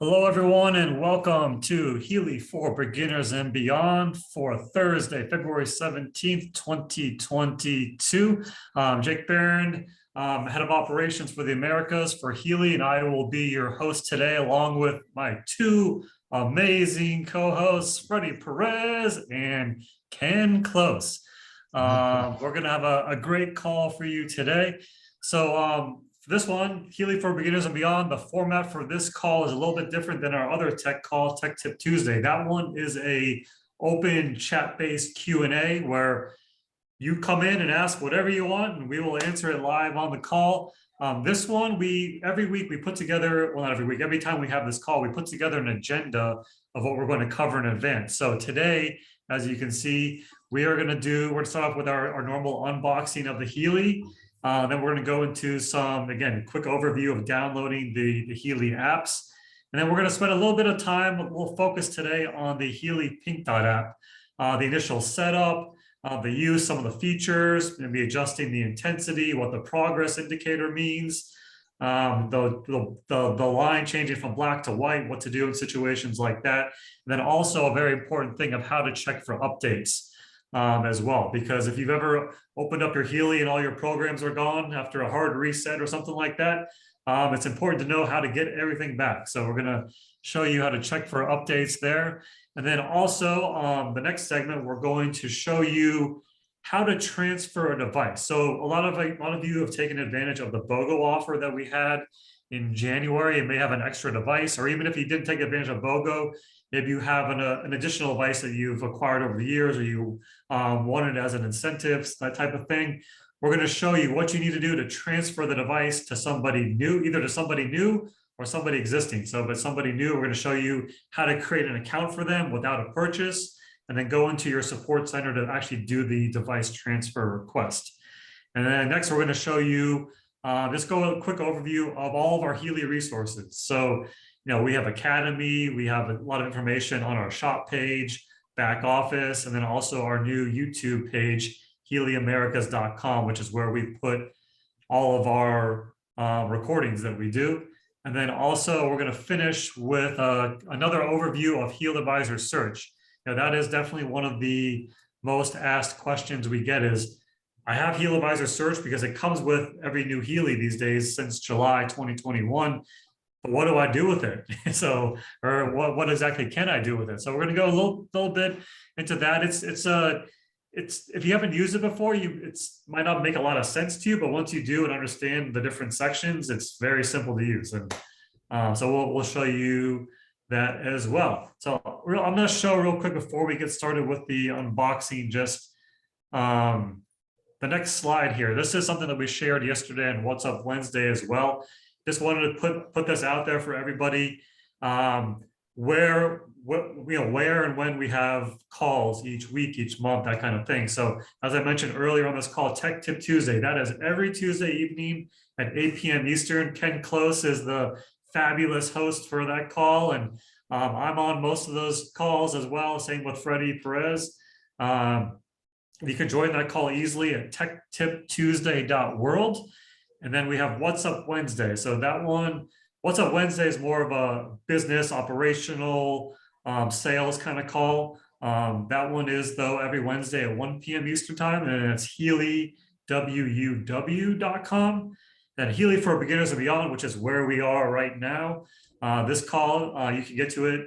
Hello, everyone, and welcome to Healy for Beginners and Beyond for Thursday, February 17th, 2022. Jake Barron, Head of Operations for the Americas for Healy, and I will be your host today, along with my two amazing co-hosts, Freddie Perez and Ken Close. We're going to have a great call for you today. So, for this one, Healy for Beginners and Beyond, the format for this call is a little bit different than our other tech call, Tech Tip Tuesday. That one is a open chat-based Q&A where you come in and ask whatever you want, and we will answer it live on the call. This one, every week we put together, well, not every week, every time we have this call, we put together an agenda of what we're going to cover in advance. So today, as you can see, we're going to start off with our normal unboxing of the Healy. Then we're going to go into some, again, quick overview of downloading the Healy apps. And then we're going to spend a little bit of time, we'll focus today on the Healy Pink Dot app, the initial setup, the use, some of the features, maybe adjusting the intensity, what the progress indicator means, the line changing from black to white, what to do in situations like that. And then also a very important thing of how to check for updates. As well, because if you've ever opened up your Healy and all your programs are gone after a hard reset or something like that, it's important to know how to get everything back. So we're going to show you how to check for updates there. And then also the next segment, we're going to show you how to transfer a device. So a lot of you have taken advantage of the BOGO offer that we had in January and may have an extra device, or even if you didn't take advantage of BOGO, maybe you have an additional device that you've acquired over the years, or you wanted as an incentive, that type of thing. We're going to show you what you need to do to transfer the device to somebody new, either to somebody new or somebody existing. So if it's somebody new, we're going to show you how to create an account for them without a purchase, and then go into your support center to actually do the device transfer request. And then next, we're going to show you, just go a quick overview of all of our Healy resources. So, we have Academy, we have a lot of information on our shop page, BackOffice, and then also our new YouTube page, HealyAmericas.com, which is where we put all of our recordings that we do. And then also we're going to finish with another overview of HealAdvisor Search. That is definitely one of the most asked questions we get is, I have HealAdvisor Search because it comes with every new Healy these days since July 2021. But what do I do with it? So, or what exactly can I do with it? So we're going to go a little bit into that. It's if you haven't used it before, it might not make a lot of sense to you, but once you do and understand the different sections, it's very simple to use. And so we'll show you that as well. So I'm going to show real quick before we get started with the unboxing, just the next slide here. This is something that we shared yesterday on What's Up Wednesday as well. Just wanted to put this out there for everybody, where and when we have calls each week, each month, that kind of thing. So as I mentioned earlier on this call, Tech Tip Tuesday, that is every Tuesday evening at 8 p.m. Eastern. Ken Close is the fabulous host for that call, and I'm on most of those calls as well. Same with Freddie Perez. You can join that call easily at techtiptuesday.world. And then we have What's Up Wednesday. So that one, What's Up Wednesday is more of a business, operational, sales kind of call. That one is, though, every Wednesday at 1 p.m. Eastern time, and it's HealyWUW.com. And Healy for Beginners and Beyond, which is where we are right now. This call, you can get to it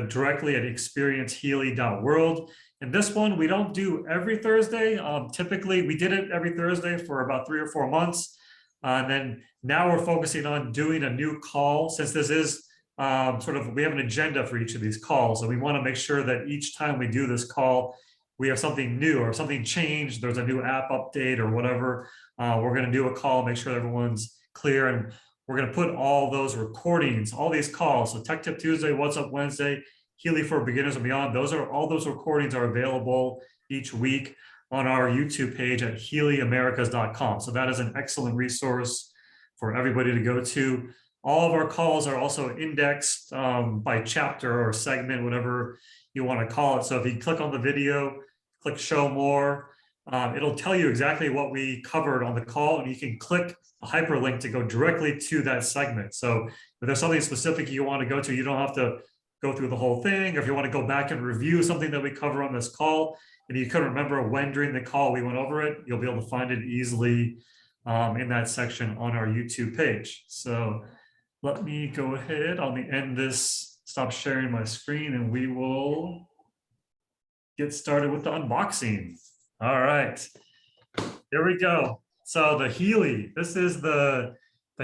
directly at experiencehealy.world. And this one, we don't do every Thursday. Typically, we did it every Thursday for about 3 or 4 months. And then now we're focusing on doing a new call, since this is we have an agenda for each of these calls. So we want to make sure that each time we do this call, we have something new or something changed. There's a new app update or whatever. We're going to do a call, make sure everyone's clear. And we're going to put all those recordings, all these calls. So Tech Tip Tuesday, What's Up Wednesday, Healy for Beginners and Beyond. All those recordings are available each week on our YouTube page at HealyAmericas.com. So that is an excellent resource for everybody to go to. All of our calls are also indexed by chapter or segment, whatever you want to call it. So if you click on the video, click show more, it'll tell you exactly what we covered on the call, and you can click a hyperlink to go directly to that segment. So if there's something specific you want to go to, you don't have to go through the whole thing. Or if you want to go back and review something that we cover on this call, and you couldn't remember when during the call we went over it, you'll be able to find it easily in that section on our YouTube page. So let me go ahead. I'll end this, stop sharing my screen, and we will get started with the unboxing. All right, here we go. So the Healy, this is the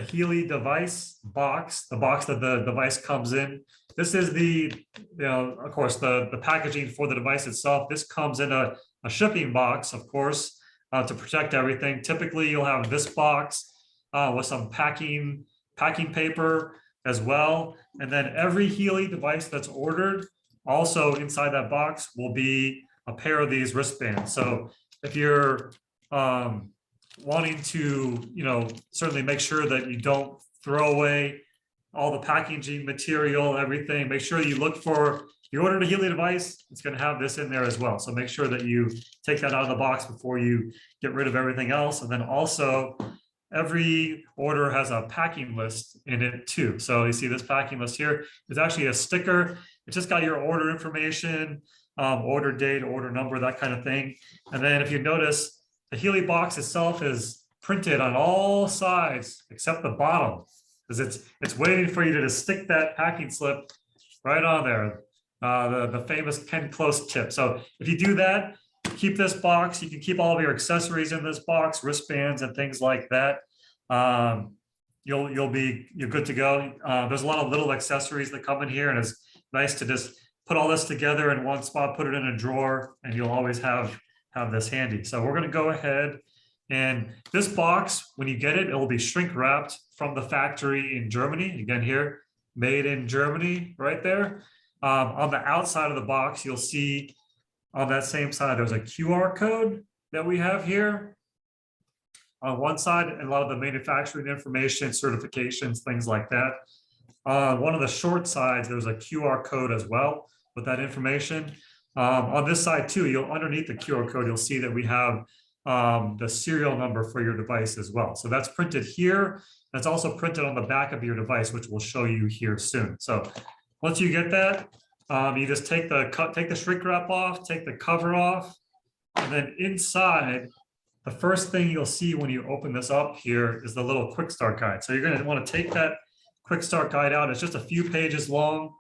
Healy device box, the box that the device comes in. This is the, of course, the packaging for the device itself. This comes in a shipping box, of course, to protect everything. Typically, you'll have this box with some packing paper as well. And then every Healy device that's ordered, also inside that box will be a pair of these wristbands. So if you're wanting to, certainly make sure that you don't throw away all the packaging material, everything, make sure you look for, if you ordered a Healy device, it's going to have this in there as well. So make sure that you take that out of the box before you get rid of everything else. And then also every order has a packing list in it too. So you see this packing list here is actually a sticker. It's just got your order information, order date, order number, that kind of thing. And then if you notice, the Healy box itself is printed on all sides except the bottom, because it's waiting for you to just stick that packing slip right on there, the famous Ken Close tip. So if you do that, keep this box. You can keep all of your accessories in this box, wristbands and things like that. You're good to go. There's a lot of little accessories that come in here, and it's nice to just put all this together in one spot, put it in a drawer, and you'll always have this handy. So we're going to go ahead, and this box, when you get it, it will be shrink wrapped from the factory in Germany. Again, here, made in Germany, right there. On the outside of the box, you'll see on that same side, there's a QR code that we have here. On one side, and a lot of the manufacturing information, certifications, things like that. One of the short sides, there's a QR code as well with that information. On this side too, underneath the QR code, you'll see that we have the serial number for your device as well. So that's printed here. That's also printed on the back of your device, which we'll show you here soon. So once you get that, you just take the shrink wrap off, take the cover off, and then inside, the first thing you'll see when you open this up here is the little quick start guide. So you're going to want to take that quick start guide out. It's just a few pages long.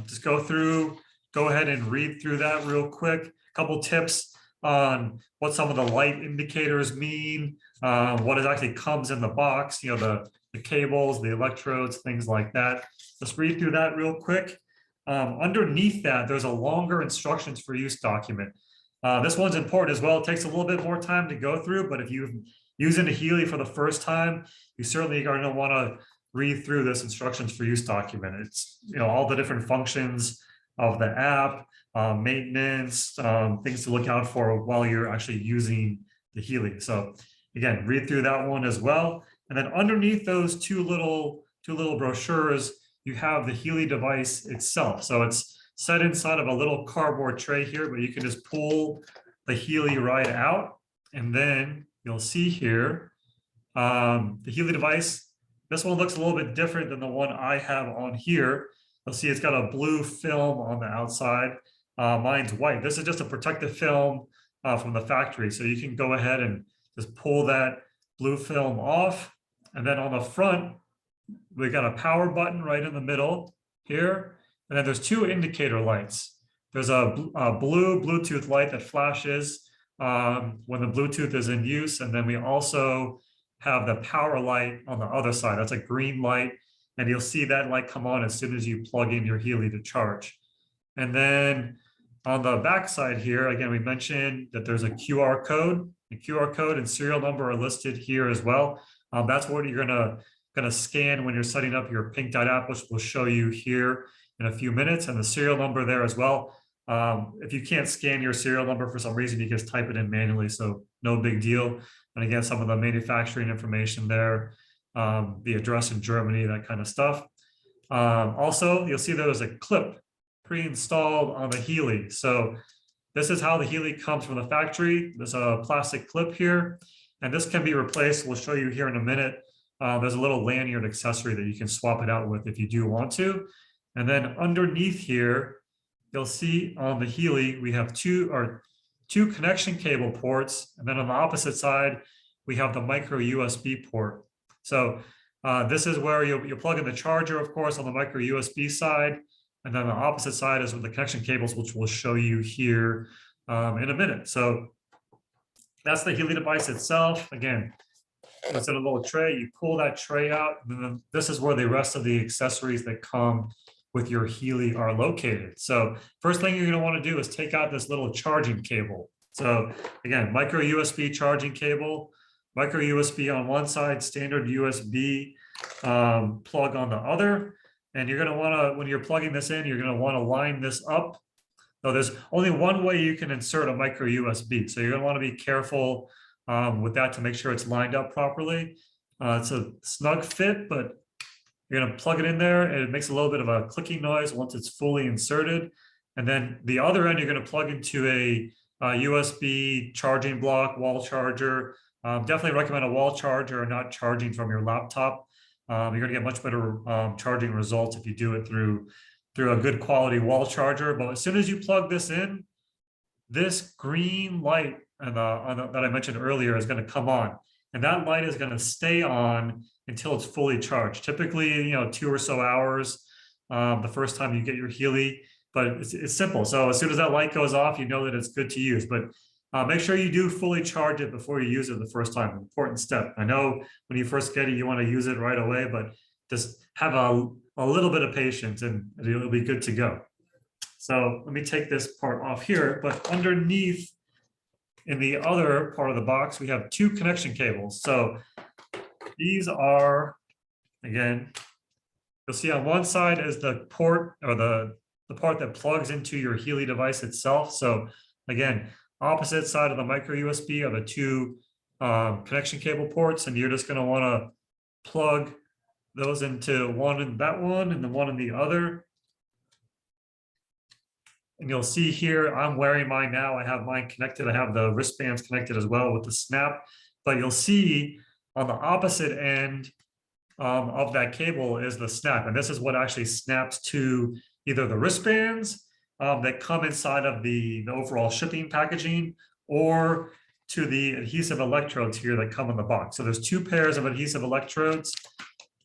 Just go ahead and read through that real quick. A couple tips on what some of the light indicators mean, what actually comes in the box, the cables, the electrodes, things like that. Just read through that real quick. Underneath that, there's a longer instructions for use document. This one's important as well. It takes a little bit more time to go through, but if you're using a Healy for the first time, you certainly are going to want to read through this instructions for use document. It's all the different functions of the app, maintenance, things to look out for while you're actually using the Healy. So again, read through that one as well. And then underneath those two little brochures, you have the Healy device itself. So it's set inside of a little cardboard tray here, but you can just pull the Healy right out. And then you'll see here, the Healy device, this one looks a little bit different than the one I have on here. You'll see it's got a blue film on the outside. Mine's white. This is just a protective film from the factory. So you can go ahead and just pull that blue film off. And then on the front, we got a power button right in the middle here. And then there's two indicator lights. There's a blue Bluetooth light that flashes when the Bluetooth is in use. And then we also have the power light on the other side. That's a green light. And you'll see that light come on as soon as you plug in your Healy to charge. And then on the back side here, again, we mentioned that there's a QR code. The QR code and serial number are listed here as well. That's what you're gonna scan when you're setting up your Pink Dot app, which we'll show you here in a few minutes, and the serial number there as well. If you can't scan your serial number for some reason, you can just type it in manually, so no big deal. And again, some of the manufacturing information there, the address in Germany, that kind of stuff. Also, you'll see there was a clip pre-installed on the Healy. So this is how the Healy comes from the factory. There's a plastic clip here, and this can be replaced. We'll show you here in a minute. There's a little lanyard accessory that you can swap it out with if you do want to. And then underneath here, you'll see on the Healy, we have two connection cable ports. And then on the opposite side, we have the micro USB port. So this is where you plug in the charger, of course, on the micro USB side. And then the opposite side is with the connection cables, which we'll show you here in a minute. So that's the Healy device itself. Again, it's in a little tray. You pull that tray out, and then this is where the rest of the accessories that come with your Healy are located. So first thing you're going to want to do is take out this little charging cable. So again, micro USB charging cable, micro USB on one side, standard USB plug on the other. And you're going to want to, when you're plugging this in, you're going to want to line this up. So there's only one way you can insert a micro USB. So you're going to want to be careful with that to make sure it's lined up properly. It's a snug fit, but you're going to plug it in there, and it makes a little bit of a clicking noise once it's fully inserted. And then the other end, you're going to plug into a USB charging block, wall charger. Definitely recommend a wall charger or not charging from your laptop. You're going to get much better charging results if you do it through a good quality wall charger. But as soon as you plug this in, this green light that I mentioned earlier is going to come on, and that light is going to stay on until it's fully charged. Typically, 2 or so hours the first time you get your Healy, but it's simple. So as soon as that light goes off, you know that it's good to use. But make sure you do fully charge it before you use it the first time. An important step. I know when you first get it, you want to use it right away, but just have a little bit of patience and it'll be good to go. So let me take this part off here, but underneath in the other part of the box, we have 2 connection cables. So these are, again, you'll see on one side is the port, or the part that plugs into your Healy device itself. So again, opposite side of the micro USB are the 2 connection cable ports, and you're just going to want to plug those into one in that one and the one in the other. And you'll see here, I'm wearing mine now. I have mine connected. I have the wristbands connected as well with the snap. But you'll see on the opposite end of that cable is the snap. And this is what actually snaps to either the wristbands that come inside of the overall shipping packaging, or to the adhesive electrodes here that come in the box. So there's 2 pairs of adhesive electrodes.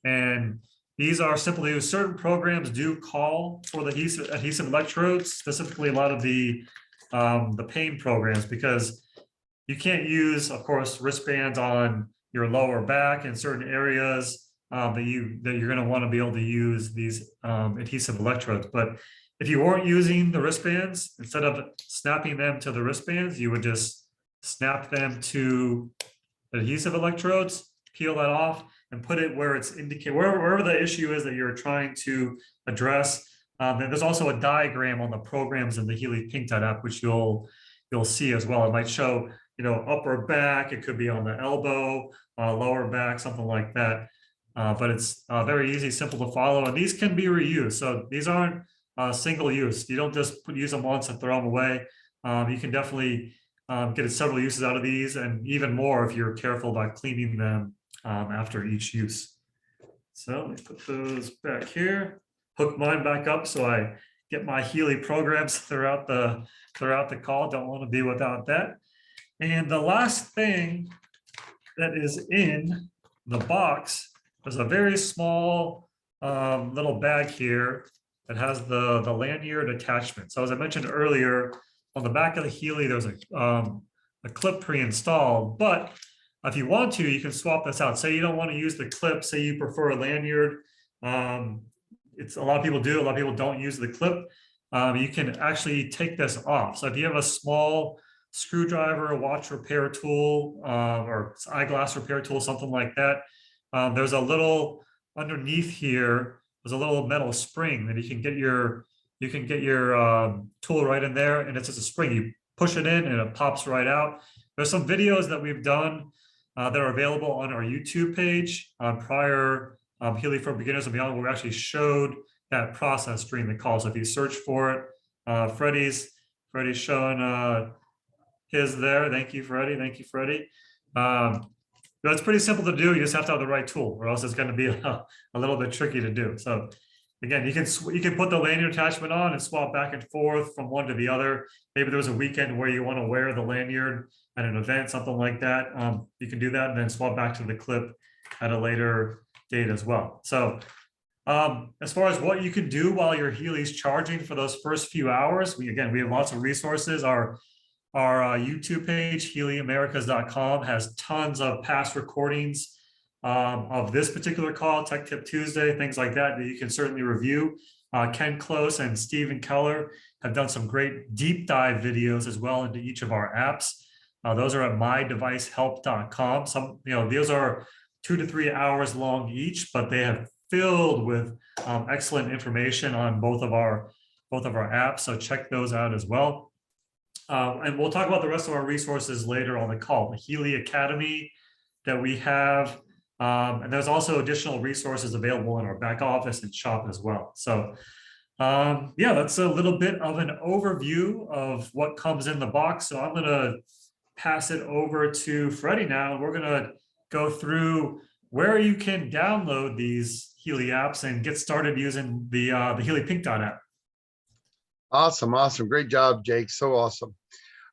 And these are simple to use. Certain programs do call for the adhesive electrodes, specifically a lot of the pain programs, because you can't use, of course, wristbands on your lower back in certain areas that you're going to want to be able to use these adhesive electrodes. But if you weren't using the wristbands, instead of snapping them to the wristbands, you would just snap them to the adhesive electrodes, peel that off, and put it where it's indicated, wherever the issue is that you're trying to address. And there's also a diagram on the programs in the Healy Pink Dot app, which you'll see as well. It might show, upper back, it could be on the elbow, lower back, something like that. But it's very easy, simple to follow, and these can be reused. So these aren't single use. You don't just use them once and throw them away. You can definitely get several uses out of these, and even more if you're careful about cleaning them after each use. So let me put those back here, hook mine back up so I get my Healy programs throughout the call. Don't want to be without that. And the last thing that is in the box is a very small little bag here that has the lanyard attachment. So as I mentioned earlier, on the back of the Healy, there's a clip pre-installed, but if you want to, you can swap this out. Say you don't want to use the clip, say you prefer a lanyard. It's a lot of people do, a lot of people don't use the clip. You can actually take this off. So if you have a small screwdriver, watch repair tool, or eyeglass repair tool, something like that, there's a little underneath here, there's a little metal spring that you can get your tool right in there, and it's just a spring. You push it in and it pops right out. There's some videos that we've done that are available on our YouTube page on prior Healy for Beginners and Beyond, where we actually showed that process during the call. So if you search for it, Freddie's Freddie's showing his there. Thank you, Freddie. Thank you, Freddie. It's pretty simple to do. You just have to have the right tool, or else it's going to be a little bit tricky to do. So again, you can put the lanyard attachment on and swap back and forth from one to the other. Maybe there's a weekend where you want to wear the lanyard at an event, something like that. You can do that and then swap back to the clip at a later date as well. So as far as what you can do while your Healy's charging for those first few hours, we have lots of resources. Our YouTube page, HealyAmericas.com, has tons of past recordings of this particular call, Tech Tip Tuesday, things like that you can certainly review. Ken Close and Stephen Keller have done some great deep dive videos as well into each of our apps. Those are at mydevicehelp.com. Some, those are 2 to 3 hours long each, but they have filled with excellent information on both of our apps. So check those out as well. And we'll talk about the rest of our resources later on the call. The Healy Academy that we have, and there's also additional resources available in our back office and shop as well. So yeah, that's a little bit of an overview of what comes in the box. So I'm going to pass it over to Freddie now, and we're going to go through where you can download these Healy apps and get started using the Healy Pink Dot app. Awesome. Great job, Jake. So awesome.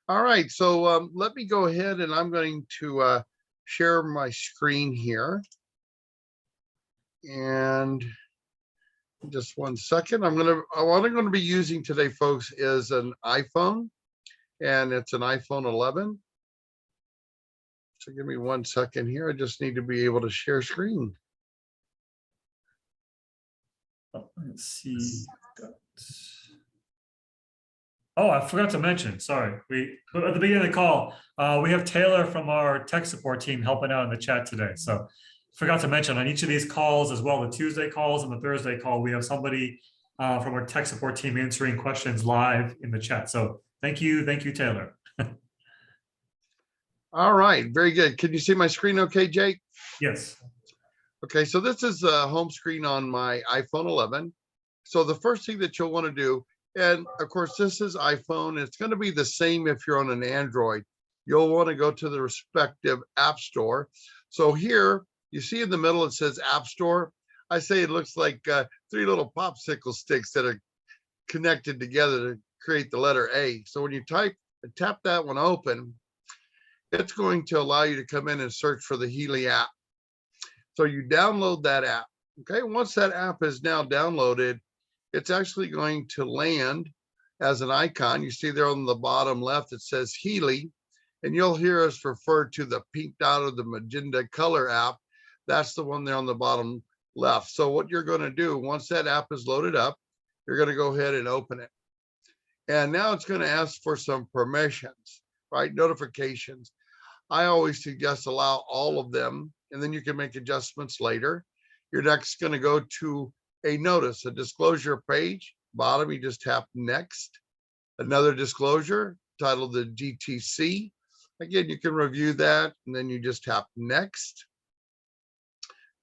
All right. So let me go ahead and I'm going to share my screen here. And just one second. What I'm going to be using today, folks, is an iPhone, and it's an iPhone 11. So give me 1 second here. I just need to be able to share screen. Let's see. Oh, I forgot to mention, sorry. At the beginning of the call, we have Taylor from our tech support team helping out in the chat today. So forgot to mention on each of these calls, as well, the Tuesday calls and the Thursday call, we have somebody from our tech support team answering questions live in the chat. So thank you, Taylor. All right, very good. Can you see my screen okay, Jake? Yes. Okay, so this is the home screen on my iPhone 11. So the first thing that you'll want to do, and of course, this is iPhone. It's going to be the same if you're on an Android. You'll want to go to the respective app store. So here, you see in the middle, it says App Store. I say it looks like 3 little popsicle sticks that are connected together to create the letter A. So when you tap that one open, it's going to allow you to come in and search for the Healy app. So you download that app. Okay, once that app is now downloaded, it's actually going to land as an icon. You see there on the bottom left, it says Healy, and you'll hear us refer to the pink dot or the magenta color app. That's the one there on the bottom left. So what you're going to do, once that app is loaded up, you're going to go ahead and open it. And now it's going to ask for some permissions, right? Notifications. I always suggest allow all of them, and then you can make adjustments later. You're next going to go to a notice, a disclosure page. Bottom, you just tap next. Another disclosure titled the GTC. Again, you can review that, and then you just tap next.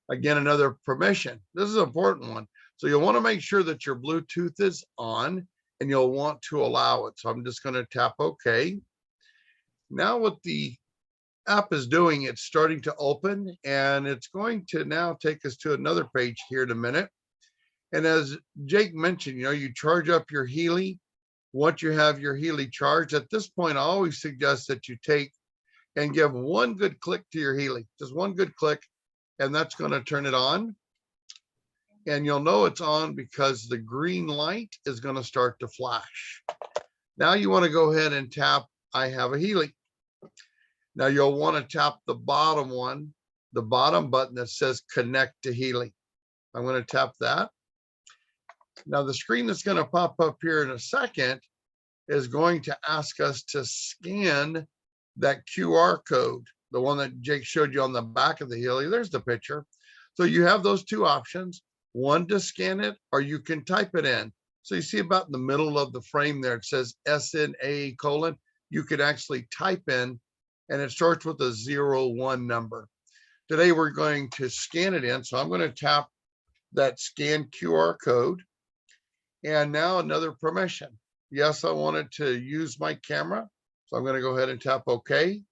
Again, another permission. This is an important one. So you'll want to make sure that your Bluetooth is on, and you'll want to allow it. So I'm just going to tap OK. Now what the app is doing, it's starting to open, and it's going to now take us to another page here in a minute. And as Jake mentioned, you charge up your Healy. Once you have your Healy charged, at this point, I always suggest that you take and give one good click to your Healy, just one good click, and that's going to turn it on. And you'll know it's on because the green light is going to start to flash. Now you want to go ahead and tap, I have a Healy. Now you'll want to tap the bottom one, the bottom button that says connect to Healy. I'm going to tap that. Now the screen that's going to pop up here in a second is going to ask us to scan that QR code, the one that Jake showed you on the back of the Healy. There's the picture. So you have those two options, one to scan it, or you can type it in. So you see about in the middle of the frame there, it says SNA : you could actually type in, and it starts with a 01 number. Today, we're going to scan it in. So I'm going to tap that scan QR code. And now another permission. Yes, I wanted to use my camera. So I'm going to go ahead and tap OK.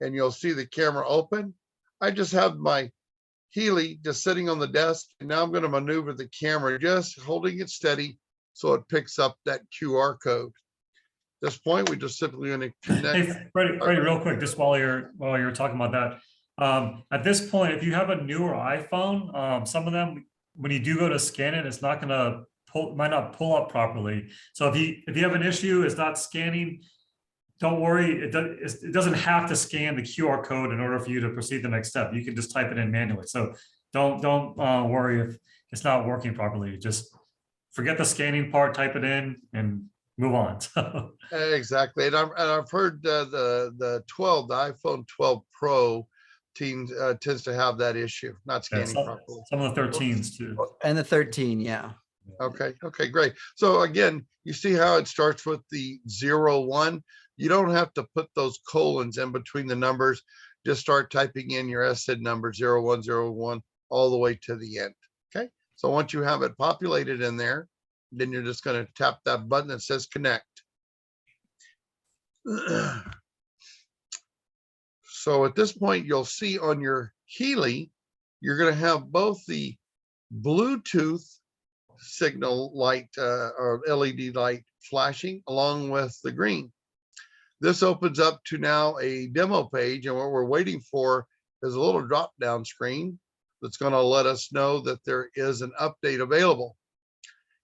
And you'll see the camera open. I just have my Healy just sitting on the desk. And now I'm going to maneuver the camera, just holding it steady so it picks up that QR code. At this point, we just simply going to connect. Hey, Freddie, real quick, just while you're talking about that. At this point, if you have a newer iPhone, some of them, when you do go to scan it, it's not gonna might not pull up properly. So if you have an issue, it's not scanning, don't worry, it doesn't have to scan the QR code in order for you to proceed the next step. You can just type it in manually. So don't worry if it's not working properly. Just forget the scanning part, type it in, and move on. Exactly. And I've heard the iPhone 12 Pro tends to have that issue, not scanning properly. Some of the 13s too. And the 13, yeah. Okay, great. So again, you see how it starts with the 01. You don't have to put those colons in between the numbers. Just start typing in your SID number 0101 all the way to the end. Okay, so once you have it populated in there, then you're just going to tap that button that says connect. So at this point, you'll see on your Healy, you're going to have both the Bluetooth signal light or LED light flashing along with the green. This opens up to now a demo page, and what we're waiting for is a little drop down screen that's going to let us know that there is an update available.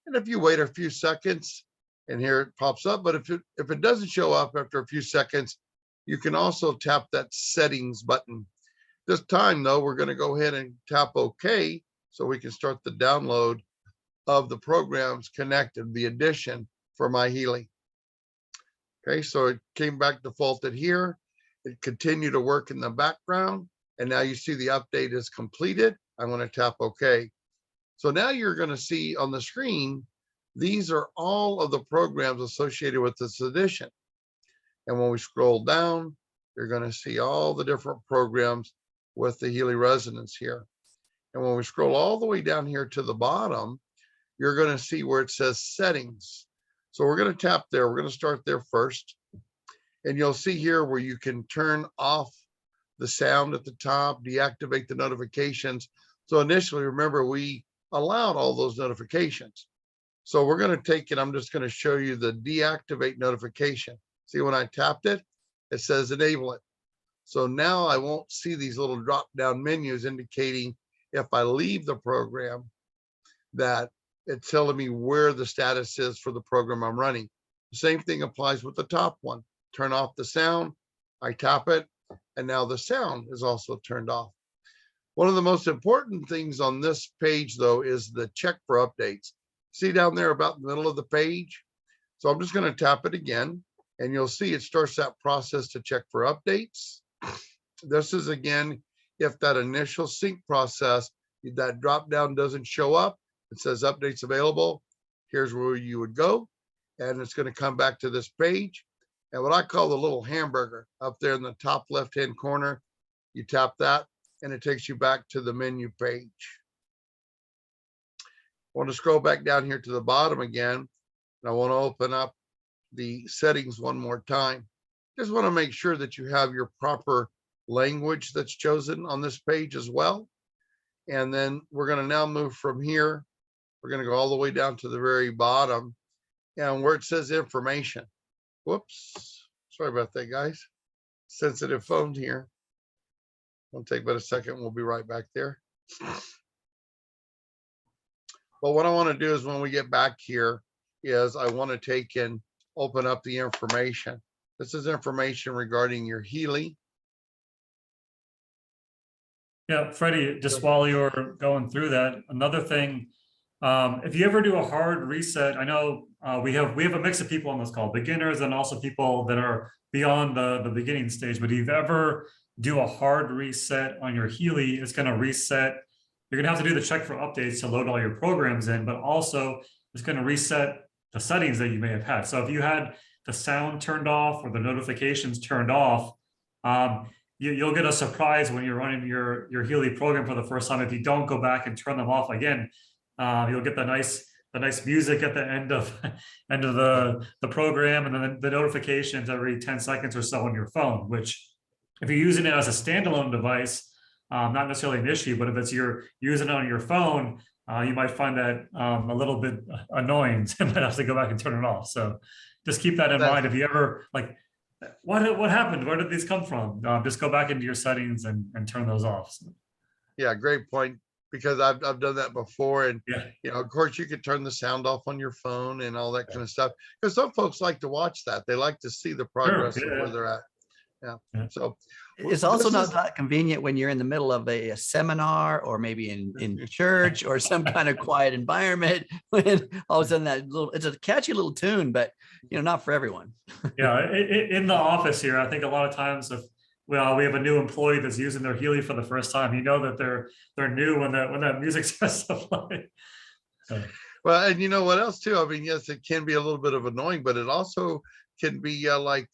And if you wait a few seconds, and here it pops up, but if it doesn't show up after a few seconds, you can also tap that settings button. This time though, we're going to go ahead and tap OK so we can start the download of the programs connected, the addition for my Healy. Okay, so it came back defaulted here. It continued to work in the background, and now you see the update is completed. I'm going to tap OK. So now you're going to see on the screen, these are all of the programs associated with this edition. And when we scroll down, you're going to see all the different programs with the Healy resonance here. And when we scroll all the way down here to the bottom, you're going to see where it says settings. So we're going to tap there. We're going to start there first. And you'll see here where you can turn off the sound at the top, deactivate the notifications. So initially, remember, we allowed all those notifications. So we're going to take it. I'm just going to show you the deactivate notification. See, when I tapped it, it says enable it. So now I won't see these little drop down menus indicating if I leave the program that it's telling me where the status is for the program I'm running. The same thing applies with the top one. Turn off the sound, I tap it, and now the sound is also turned off. One of the most important things on this page though is the check for updates. See down there about the middle of the page? So I'm just going to tap it again, and you'll see it starts that process to check for updates. This is again, if that initial sync process, that drop down doesn't show up, it says updates available. Here's where you would go, and it's going to come back to this page. And what I call the little hamburger up there in the top left-hand corner, you tap that, and it takes you back to the menu page. I want to scroll back down here to the bottom again, and I want to open up the settings one more time. Just want to make sure that you have your proper language that's chosen on this page as well. And then we're going to now move from here. We're going to go all the way down to the very bottom, and where it says information. Whoops, sorry about that, guys. Sensitive phones here. It'll take about a second. We'll be right back there. But what I want to do is when we get back here is I want to take and open up the information. This is information regarding your Healy. Yeah, Freddie, just while you're going through that, another thing, if you ever do a hard reset, I know we have a mix of people on this call, beginners and also people that are beyond the beginning stage. But if you ever do a hard reset on your Healy, it's going to reset. You're going to have to do the check for updates to load all your programs in, but also it's going to reset the settings that you may have had. So if you had the sound turned off or the notifications turned off, you'll get a surprise when you're running your Healy program for the first time. If you don't go back and turn them off again, you'll get the the nice music at the end of end of the program, and then the notifications every 10 seconds or so on your phone, which if you're using it as a standalone device, not necessarily an issue, but if you're using it on your phone, you might find that a little bit annoying. So you might have to go back and turn it off. So just keep that in mind. If you ever like, what happened? Where did these come from? Just go back into your settings and turn those off. So, Yeah, great point. Because I've done that before, and yeah, you know, of course, you could turn the sound off on your phone and all that kind of stuff. Because some folks like to watch that; they like to see the progress of where they're at. Yeah. Yeah. So It's also this not is- that convenient when you're in the middle of a seminar or maybe in church or some kind of quiet environment, when all of a sudden it's a catchy little tune, but not for everyone. Yeah, in the office here, I think a lot of times if we have a new employee that's using their Healy for the first time, that they're new when that music starts to play. So, Well, and you know what else too? I mean, yes, it can be a little bit of annoying, but it also can be like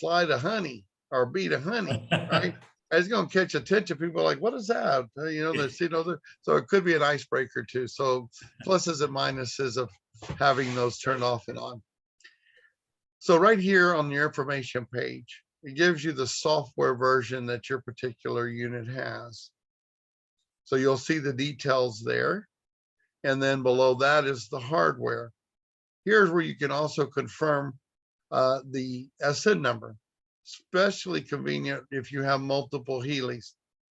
fly to honey or bee to honey, right? It's going to catch attention. People are like, what is that? So it could be an icebreaker too. So pluses and minuses of having those turned off and on. So right here on your information page, it gives you the software version that your particular unit has. So you'll see the details there. And then below that is the hardware. Here's where you can also confirm the SN number, especially convenient if you have multiple Healys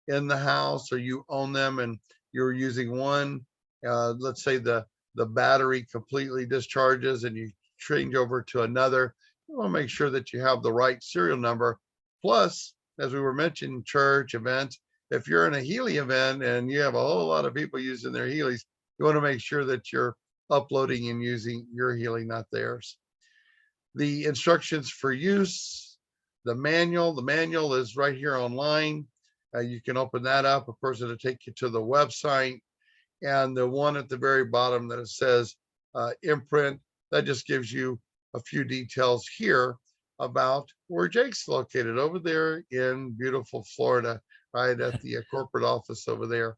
in the house or you own them and you're using one. Let's say the battery completely discharges and you change over to another. You want to make sure that you have the right serial number. Plus, as we were mentioning, church events, if you're in a Healy event and you have a whole lot of people using their Healys, you want to make sure that you're uploading and using your Healy, not theirs. The instructions for use, the manual is right here online. You can open that up. Of course, it'll take you to the website. And the one at the very bottom that it says imprint, that just gives you a few details here about where Jake's located over there in beautiful Florida, right at the corporate office over there.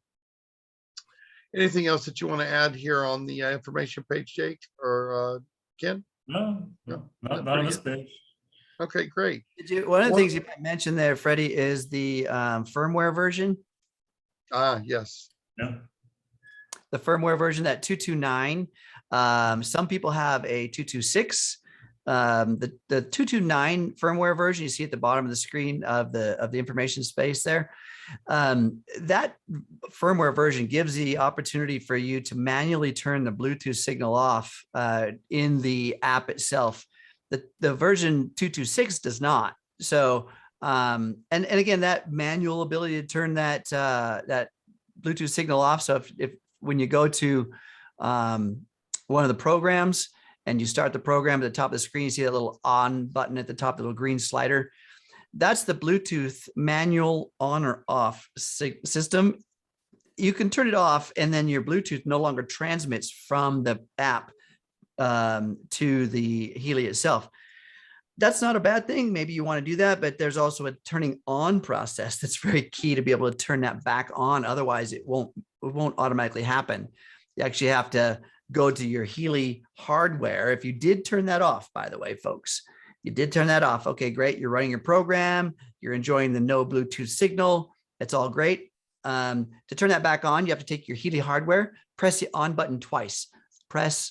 Anything else that you want to add here on the information page, Jake or Ken? no, not on this page. Okay, great. One of the things you mentioned there, Freddie, is the firmware version. Yes. Yeah. The firmware version, that 229. Some people have a 226. The 229 firmware version you see at the bottom of the screen of the information space there. That firmware version gives the opportunity for you to manually turn the Bluetooth signal off in the app itself. The version 226 does not. So and again, that manual ability to turn that Bluetooth signal off. So if when you go to one of the programs and you start the program at the top of the screen, you see that little on button at the top, the little green slider. That's the Bluetooth manual on or off system. You can turn it off and then your Bluetooth no longer transmits from the app to the Healy itself. That's not a bad thing. Maybe you want to do that, but there's also a turning on process that's very key to be able to turn that back on. Otherwise, it won't automatically happen. You actually have to go to your Healy hardware. If you did turn that off, by the way, folks, you did turn that off. Okay, great. You're running your program. You're enjoying the no Bluetooth signal. It's all great. To turn that back on, you have to take your Healy hardware, press the on button twice, press,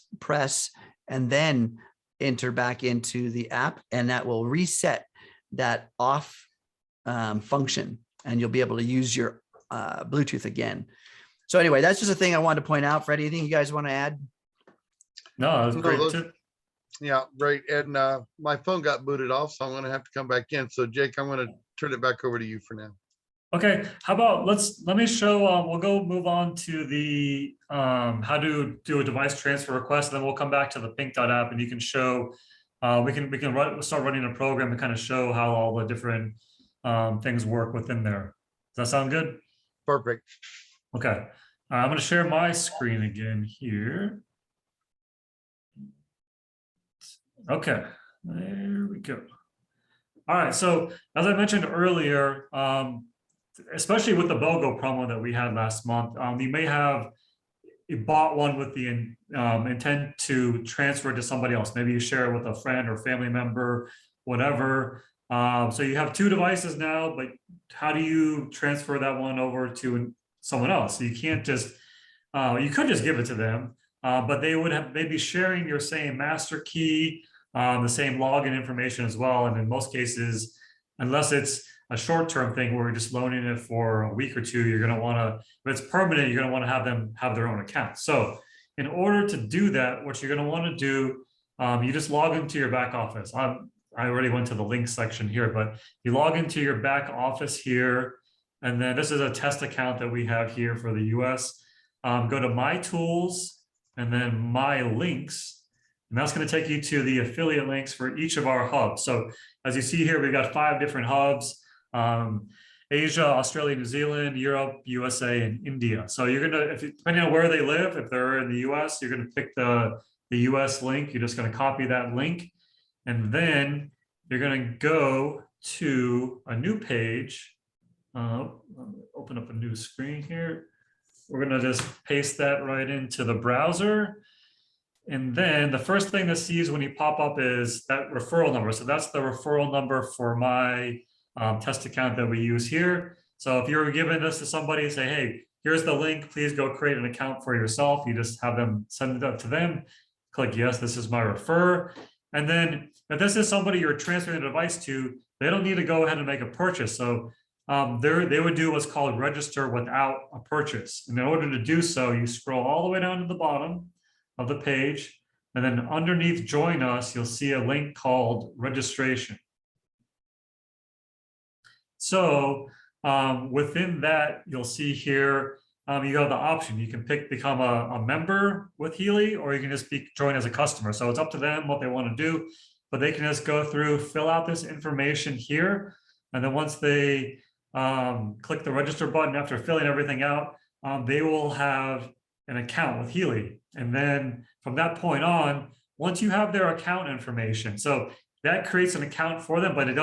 and then enter back into the app, and that will reset that off function, and you'll be able to use your Bluetooth again. So anyway, that's just a thing I wanted to point out. Freddie, anything you guys want to add? No, that's great tip. Yeah, right. And my phone got booted off, so I'm going to have to come back in. So Jake, I'm going to turn it back over to you for now. Okay, how about let me show, we'll move on to the how to do a device transfer request, and then we'll come back to the Pink Dot app, and you can show, we can start running a program to kind of show how all the different things work within there. Does that sound good? Perfect. Okay, I'm going to share my screen again here. Okay, there we go. All right, so as I mentioned earlier, especially with the BOGO promo that we had last month, you may have you bought one with the intent to transfer it to somebody else. Maybe you share it with a friend or family member, whatever. So you have two devices now, but how do you transfer that one over to someone else? So you can't just, you could just give it to them, but they'd be sharing your same master key, the same login information as well. And in most cases, unless it's a short-term thing where you're just loaning it for a week or two, you're going to want to, if it's permanent, you're going to want to have them have their own account. So in order to do that, what you're going to want to do, you just log into your back office. I already went to the link section here, but you log into your back office here. And then this is a test account that we have here for the US. Go to My Tools and then My Links. And that's going to take you to the affiliate links for each of our hubs. So as you see here, we've got 5 different hubs: Asia, Australia, New Zealand, Europe, USA, and India. So you're going to, depending on where they live, if they're in the US, you're going to pick the US link. You're just going to copy that link. And then you're going to go to a new page. Open up a new screen here. We're going to just paste that right into the browser. And then the first thing that sees when you pop up is that referral number. So that's the referral number for my test account that we use here. So if you're giving this to somebody, say, hey, here's the link, please go create an account for yourself. You just have them send it up to them. Click yes, this is my refer. And then if this is somebody you're transferring the device to, they don't need to go ahead and make a purchase. So they would do what's called register without a purchase. And in order to do so, you scroll all the way down to the bottom of the page. And then underneath Join Us, you'll see a link called registration. So within that, you'll see here, you have the option. You can become a member with Healy, or you can just join as a customer. So it's up to them what they want to do, but they can just go through, fill out this information here. And then once they click the register button after filling everything out, they will have an account with Healy. And then from that point on, once you have their account information, so that creates an account for them, but they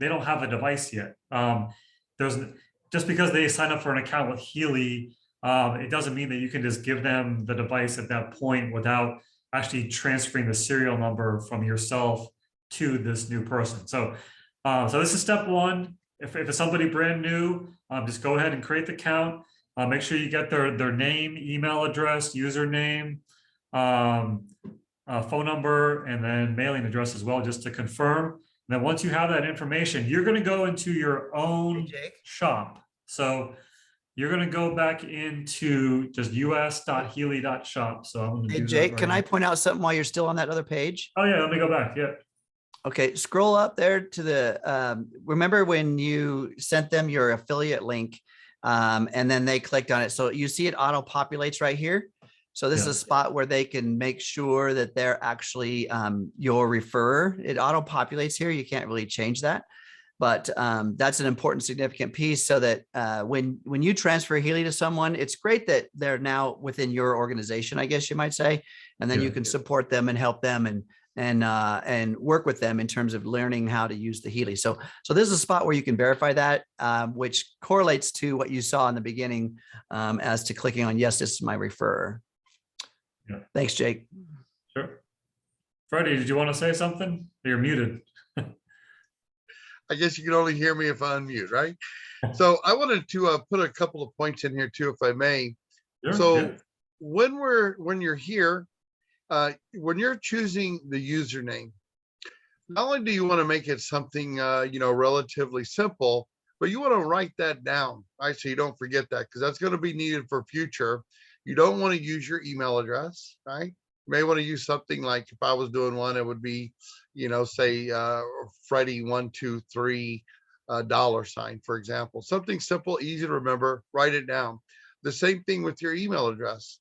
don't have a device yet. Just because they sign up for an account with Healy, it doesn't mean that you can just give them the device at that point without actually transferring the serial number from yourself to this new person. So this is step one. If it's somebody brand new, just go ahead and create the account. Make sure you get their name, email address, username, phone number, and then mailing address as well, just to confirm. And then once you have that information, you're going to go into your own shop. So you're going to go back into just us.healy.shop. So I'm going to Hey, Jake, can I point out something while you're still on that other page? Oh yeah, let me go back. Yeah. Okay, scroll up there to the, remember when you sent them your affiliate link and then they clicked on it. So you see it auto populates right here. So this is a spot where they can make sure that they're actually your referrer. It auto populates here. You can't really change that, but that's an important, significant piece so that when you transfer Healy to someone, it's great that they're now within your organization, I guess you might say, and then you can support them and help them and work with them in terms of learning how to use the Healy. So this is a spot where you can verify that, which correlates to what you saw in the beginning as to clicking on, yes, this is my referrer. Yeah. Thanks, Jake. Sure. Freddie, did you want to say something? You're muted. I guess you can only hear me if I unmute, right? So I wanted to put a couple of points in here too, if I may. Sure, so when you're here, when you're choosing the username, not only do you want to make it something relatively simple, but you want to write that down, right? So you don't forget that, because that's going to be needed for future. You don't want to use your email address, right? You may want to use something like, if I was doing one, it would be, say Freddie123 $, for example. Something simple, easy to remember, write it down. The same thing with your email address.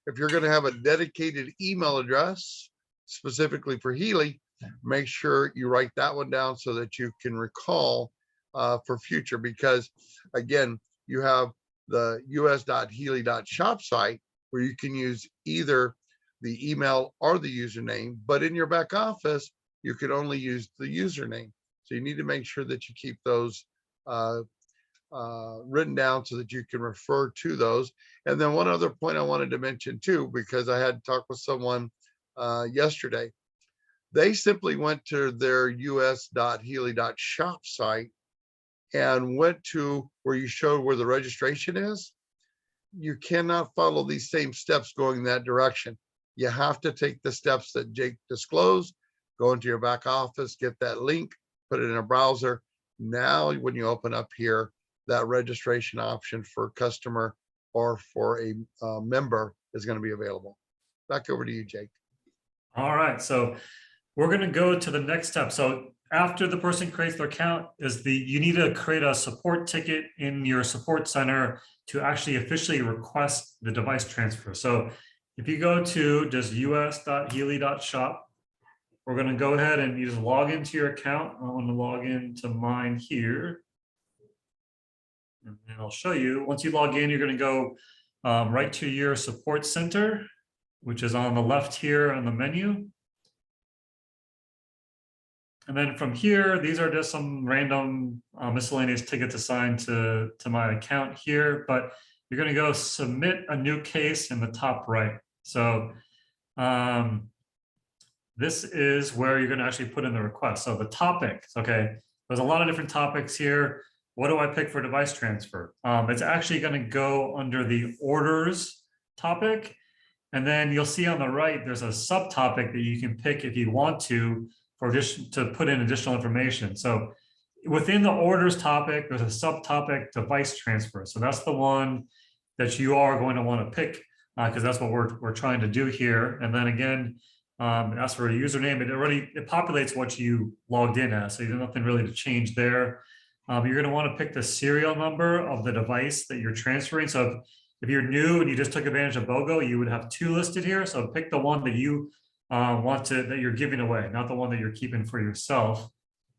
If you're going to have a dedicated email address specifically for Healy, make sure you write that one down so that you can recall for future, because again, you have the us.healy.shop site where you can use either the email or the username, but in your back office, you can only use the username. So you need to make sure that you keep those written down so that you can refer to those. And then one other point I wanted to mention too, because I had talked with someone yesterday. They simply went to their us.healy.shop site and went to where you showed where the registration is. You cannot follow these same steps going that direction. You have to take the steps that Jake disclosed, go into your back office, get that link, put it in a browser. Now, when you open up here, that registration option for customer or for a member is going to be available. Back over to you, Jake. All right, so we're going to go to the next step. So after the person creates their account, you need to create a support ticket in your support center to actually officially request the device transfer. So if you go to just us.healy.shop, we're going to go ahead and you just log into your account. I want to log into mine here. And then I'll show you. Once you log in, you're going to go right to your support center, which is on the left here on the menu. And then from here, these are just some random miscellaneous tickets assigned to my account here, but you're going to go submit a new case in the top right. So this is where you're going to actually put in the request. So the topics, okay, there's a lot of different topics here. What do I pick for device transfer? It's actually going to go under the orders topic. And then you'll see on the right, there's a subtopic that you can pick if you want to put in additional information. So within the orders topic, there's a subtopic device transfer. So that's the one that you are going to want to pick because that's what we're trying to do here. And then again, as for a username, it populates what you logged in as. So there's nothing really to change there. You're going to want to pick the serial number of the device that you're transferring. So if you're new and you just took advantage of BOGO, you would have two listed here. So pick the one that you that you're giving away, not the one that you're keeping for yourself.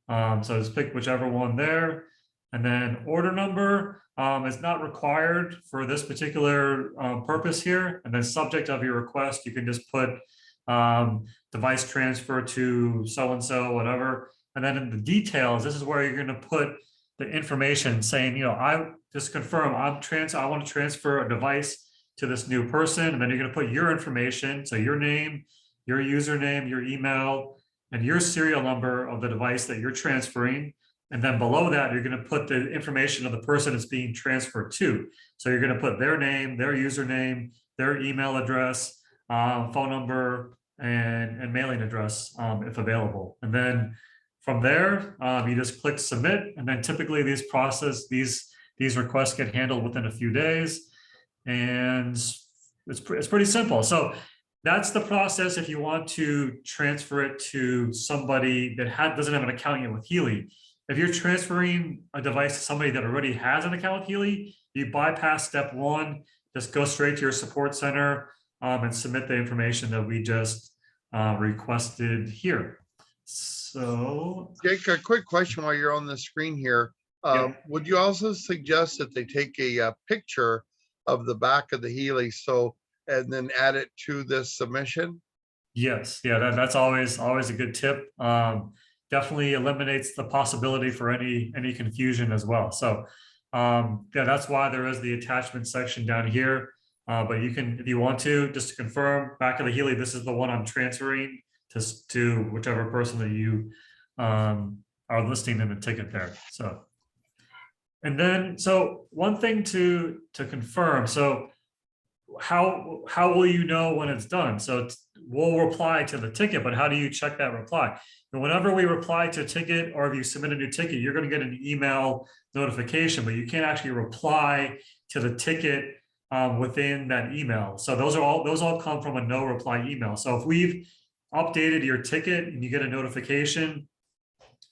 So just pick whichever one there. And then order number is not required for this particular purpose here. And then subject of your request, you can just put device transfer to so-and-so, whatever. And then in the details, this is where you're going to put the information saying, I just confirm I want to transfer a device to this new person. And then you're going to put your information. So your name, your username, your email, and your serial number of the device that you're transferring. And then below that, you're going to put the information of the person it's being transferred to. So you're going to put their name, their username, their email address, phone number, and mailing address if available. And then from there, you just click submit. And then typically these requests get handled within a few days. And it's pretty simple. So that's the process if you want to transfer it to somebody that doesn't have an account yet with Healy. If you're transferring a device to somebody that already has an account with Healy, you bypass step one, just go straight to your support center and submit the information that we just requested here. So, Jake, a quick question while you're on the screen here. Yeah. Would you also suggest that they take a picture of the back of the Healy and then add it to this submission? Yes, yeah, that's always a good tip. Definitely eliminates the possibility for any confusion as well. So yeah, that's why there is the attachment section down here. But you can, if you want to, just to confirm back of the Healy, this is the one I'm transferring to whichever person that you are listing in the ticket there. So, and then, so one thing to confirm, so how will you know when it's done? So we'll reply to the ticket, but how do you check that reply? And whenever we reply to a ticket, or if you submit a new ticket, you're going to get an email notification, but you can't actually reply to the ticket within that email. So those all come from a no reply email. So if we've updated your ticket and you get a notification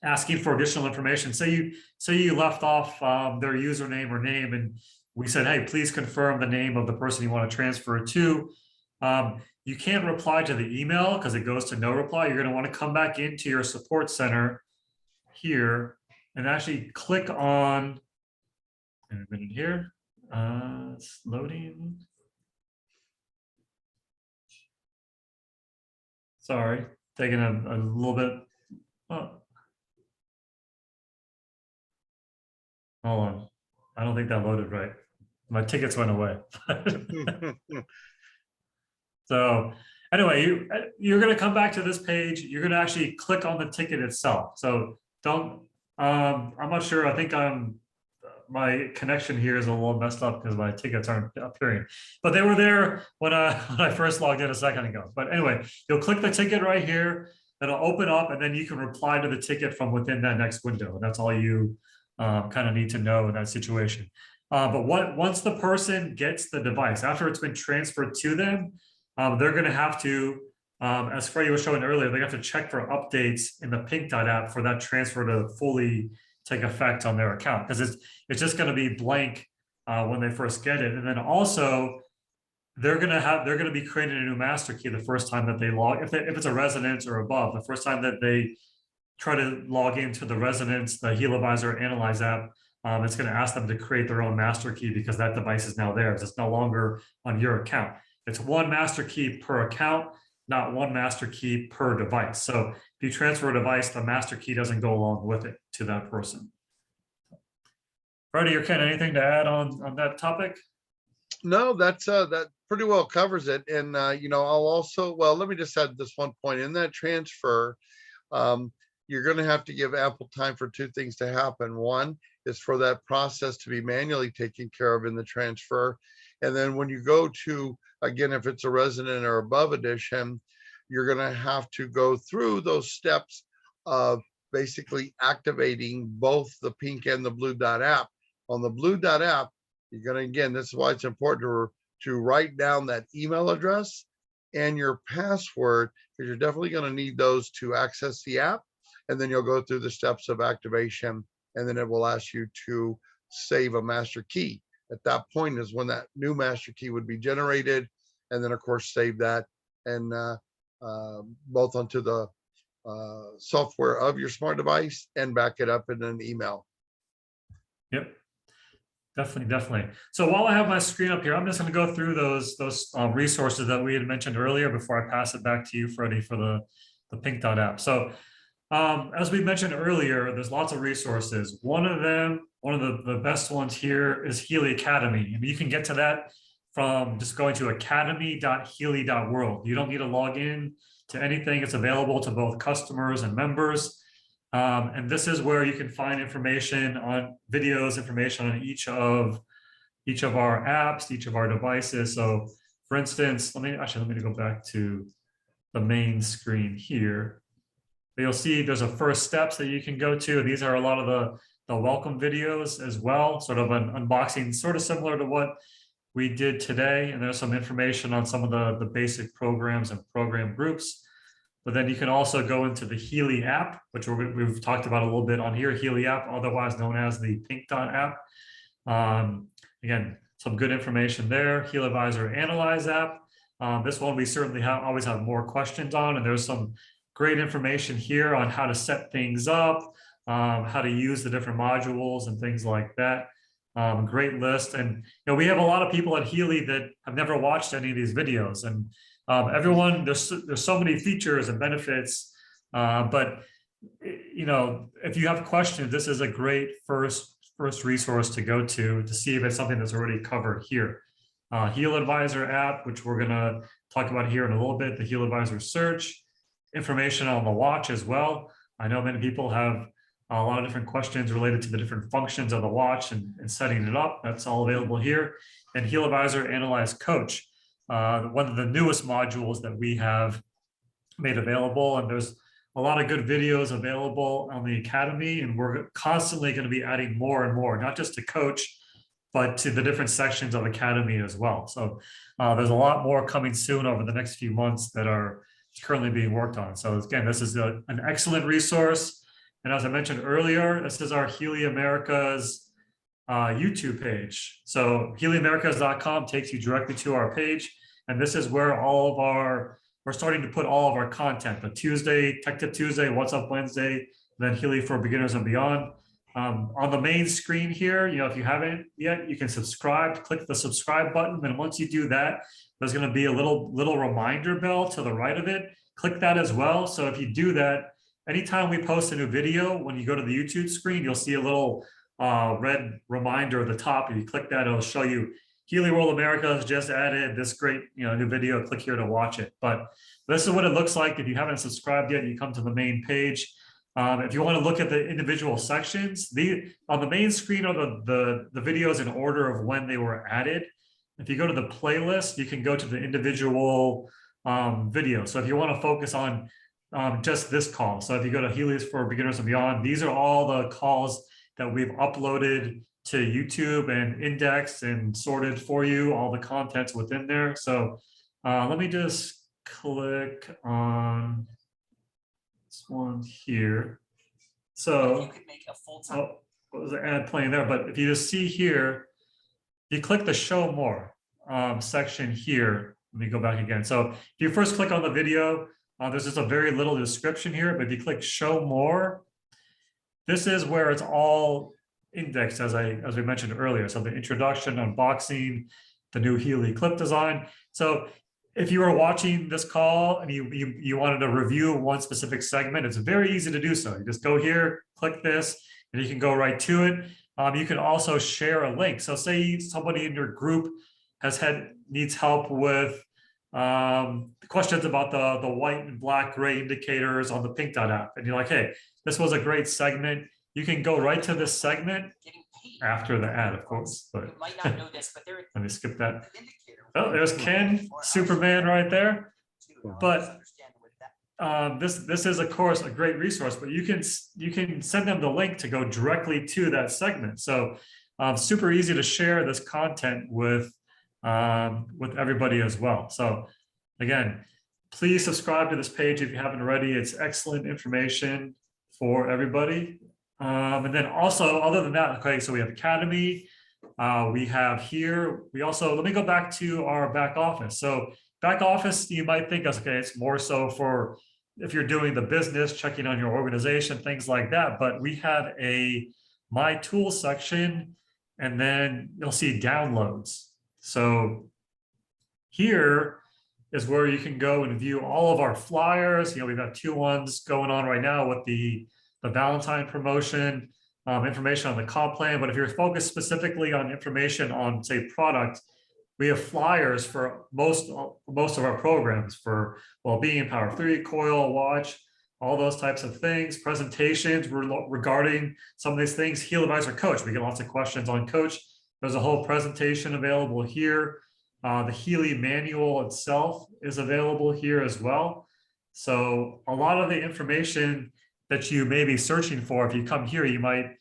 asking for additional information, say you left off their username or name, and we said, hey, please confirm the name of the person you want to transfer it to. You can't reply to the email because it goes to no reply. You're going to want to come back into your support center here and actually click on, in a minute here, it's loading. Sorry, taking a little bit. Oh. Hold on. I don't think that loaded right. My tickets went away. So anyway, you're going to come back to this page. You're going to actually click on the ticket itself. So don't, I'm not sure. I think my connection here is a little messed up because my tickets aren't appearing, but they were there when I first logged in a second ago. But anyway, you'll click the ticket right here. It'll open up, and then you can reply to the ticket from within that next window. That's all you kind of need to know in that situation. But once the person gets the device, after it's been transferred to them, they're going to have to, as Freddie was showing earlier, they have to check for updates in the Pink Dot app for that transfer to fully take effect on their account, because it's just going to be blank when they first get it. And then also they're going to be creating a new master key the first time that they log, if it's a residence or above, the first time that they try to log into the residence, the HealAdvisor Analyze app, it's going to ask them to create their own master key because that device is now theirs. It's no longer on your account. It's one master key per account, not one master key per device. So if you transfer a device, the master key doesn't go along with it to that person. Freddie or Ken, anything to add on that topic? No, that pretty well covers it. And you know, I'll also, well, let me just add this one point. In that transfer, you're going to have to give ample time for two things to happen. One is for that process to be manually taken care of in the transfer. And then when you go to, again, if it's a resident or above edition, you're going to have to go through those steps of basically activating both the Pink and the Blue Dot app. On the Blue Dot app, you're going to, again, this is why it's important to write down that email address and your password, because you're definitely going to need those to access the app. And then you'll go through the steps of activation, and then it will ask you to save a master key. At that point is when that new master key would be generated, and then of course save that and both onto the software of your smart device and back it up in an email. Yep, definitely. So while I have my screen up here, I'm just going to go through those resources that we had mentioned earlier before I pass it back to you, Freddie, for the Pink Dot app. So as we mentioned earlier, there's lots of resources. One of the best ones here is Healy Academy. And you can get to that from just going to academy.healy.world. You don't need to log in to anything. It's available to both customers and members. And this is where you can find information on videos, information on each of our apps, each of our devices. So for instance, let me go back to the main screen here. You'll see there's a first steps that you can go to. These are a lot of the welcome videos as well, sort of an unboxing, sort of similar to what we did today. And there's some information on some of the basic programs and program groups. But then you can also go into the Healy app, which we've talked about a little bit on here, Healy app, otherwise known as the Pink Dot app. Again, some good information there. HealAdvisor Analyze app. This one we certainly always have more questions on, and there's some great information here on how to set things up, how to use the different modules and things like that. Great list. And we have a lot of people at Healy that have never watched any of these videos, and everyone, there's so many features and benefits, but if you have questions, this is a great first resource to go to see if it's something that's already covered here. HealAdvisor app, which we're going to talk about here in a little bit, the HealAdvisor Search, information on the watch as well. I know many people have a lot of different questions related to the different functions of the watch and setting it up. That's all available here. And HealAdvisor Analyze Coach, one of the newest modules that we have made available. And there's a lot of good videos available on the Academy, and we're constantly going to be adding more and more, not just to Coach, but to the different sections of Academy as well. So there's a lot more coming soon over the next few months that are currently being worked on. So again, this is an excellent resource. And as I mentioned earlier, this is our Healy Americas YouTube page. So HealyAmericas.com takes you directly to our page. And this is where we're starting to put all of our content, the Tuesday, Tech Tip Tuesday, What's Up Wednesday, then Healy for Beginners and Beyond. On the main screen here, if you haven't yet, you can subscribe, click the subscribe button. And once you do that, there's going to be a little reminder bell to the right of it. Click that as well. So if you do that, anytime we post a new video, when you go to the YouTube screen, you'll see a little red reminder at the top. If you click that, it'll show you Healy World America has just added this great, new video. Click here to watch it. But this is what it looks like. If you haven't subscribed yet, you come to the main page. If you want to look at the individual sections, on the main screen are the videos in order of when they were added. If you go to the playlist, you can go to the individual video. So if you want to focus on just this call, so if you go to Healy's for Beginners and Beyond, these are all the calls that we've uploaded to YouTube and indexed and sorted for you, all the contents within there. So let me just click on this one here. So you could make a full-time. what was the ad playing there? But if you just see here, you click the show more section here. Let me go back again. So if you first click on the video, there's just a very little description here, but if you click show more, this is where it's all indexed as we mentioned earlier. So the introduction, unboxing, the new Healy clip design. So if you were watching this call and you wanted to review one specific segment, it's very easy to do so. You just go here, click this, and you can go right to it. You can also share a link. So say somebody in your group needs help with questions about the white and black gray indicators on the Pink Dot app. And you're like, hey, this was a great segment. You can go right to this segment after the ad, of course. But You might not know this, but there let me skip that. indicator. Oh, there's Ken, Superman right there. But this is of course a great resource, but you can send them the link to go directly to that segment. So super easy to share this content with everybody as well. So again, please subscribe to this page if you haven't already. It's excellent information for everybody. And then also, other than that, okay, so we have Academy, we have here, let me go back to our back office. So back office, you might think, okay, it's more so for if you're doing the business, checking on your organization, things like that. But we have a My Tools section, and then you'll see downloads. So here is where you can go and view all of our flyers. We've got 2 ones going on right now with the Valentine promotion, information on the comp plan. But if you're focused specifically on information on, say, product, we have flyers for most of our programs for well-being, Power 3, Coil, Watch, all those types of things, presentations regarding some of these things. HealAdvisor Coach, we get lots of questions on Coach. There's a whole presentation available here. The Healy manual itself is available here as well. So a lot of the information that you may be searching for, if you come here, you might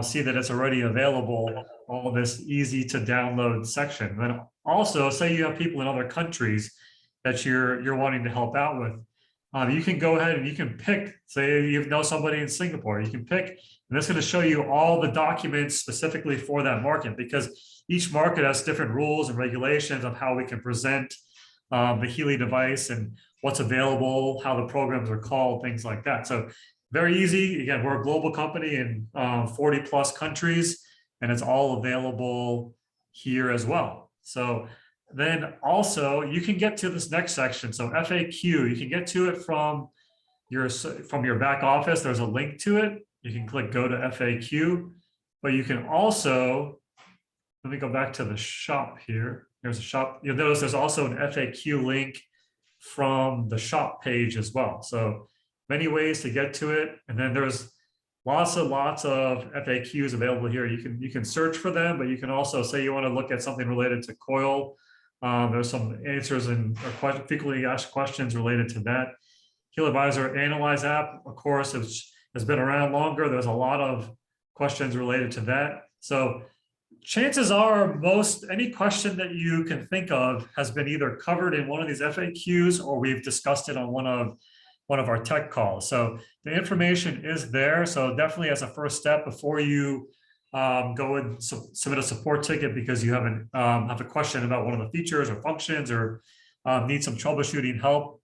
see that it's already available, all this easy to download section. Then also, say you have people in other countries that you're wanting to help out with, you can go ahead and you can pick, say you know somebody in Singapore, you can pick, and it's going to show you all the documents specifically for that market, because each market has different rules and regulations of how we can present the Healy device and what's available, how the programs are called, things like that. So very easy. Again, we're a global company in 40 plus countries, and it's all available here as well. So then also you can get to this next section. So FAQ, you can get to it from your back office. There's a link to it. You can click go to FAQ, but you can also, let me go back to the shop here. There's a shop. You'll notice there's also an FAQ link from the shop page as well. So many ways to get to it. And then there's lots of FAQs available here. You can search for them, but you can also say you want to look at something related to Coil. There's some answers or frequently asked questions related to that. HealAdvisor Analyze app, of course, has been around longer. There's a lot of questions related to that. So chances are any question that you can think of has been either covered in one of these FAQs or we've discussed it on one of our tech calls. So the information is there. So definitely as a first step, before you go and submit a support ticket because you have a question about one of the features or functions or need some troubleshooting help,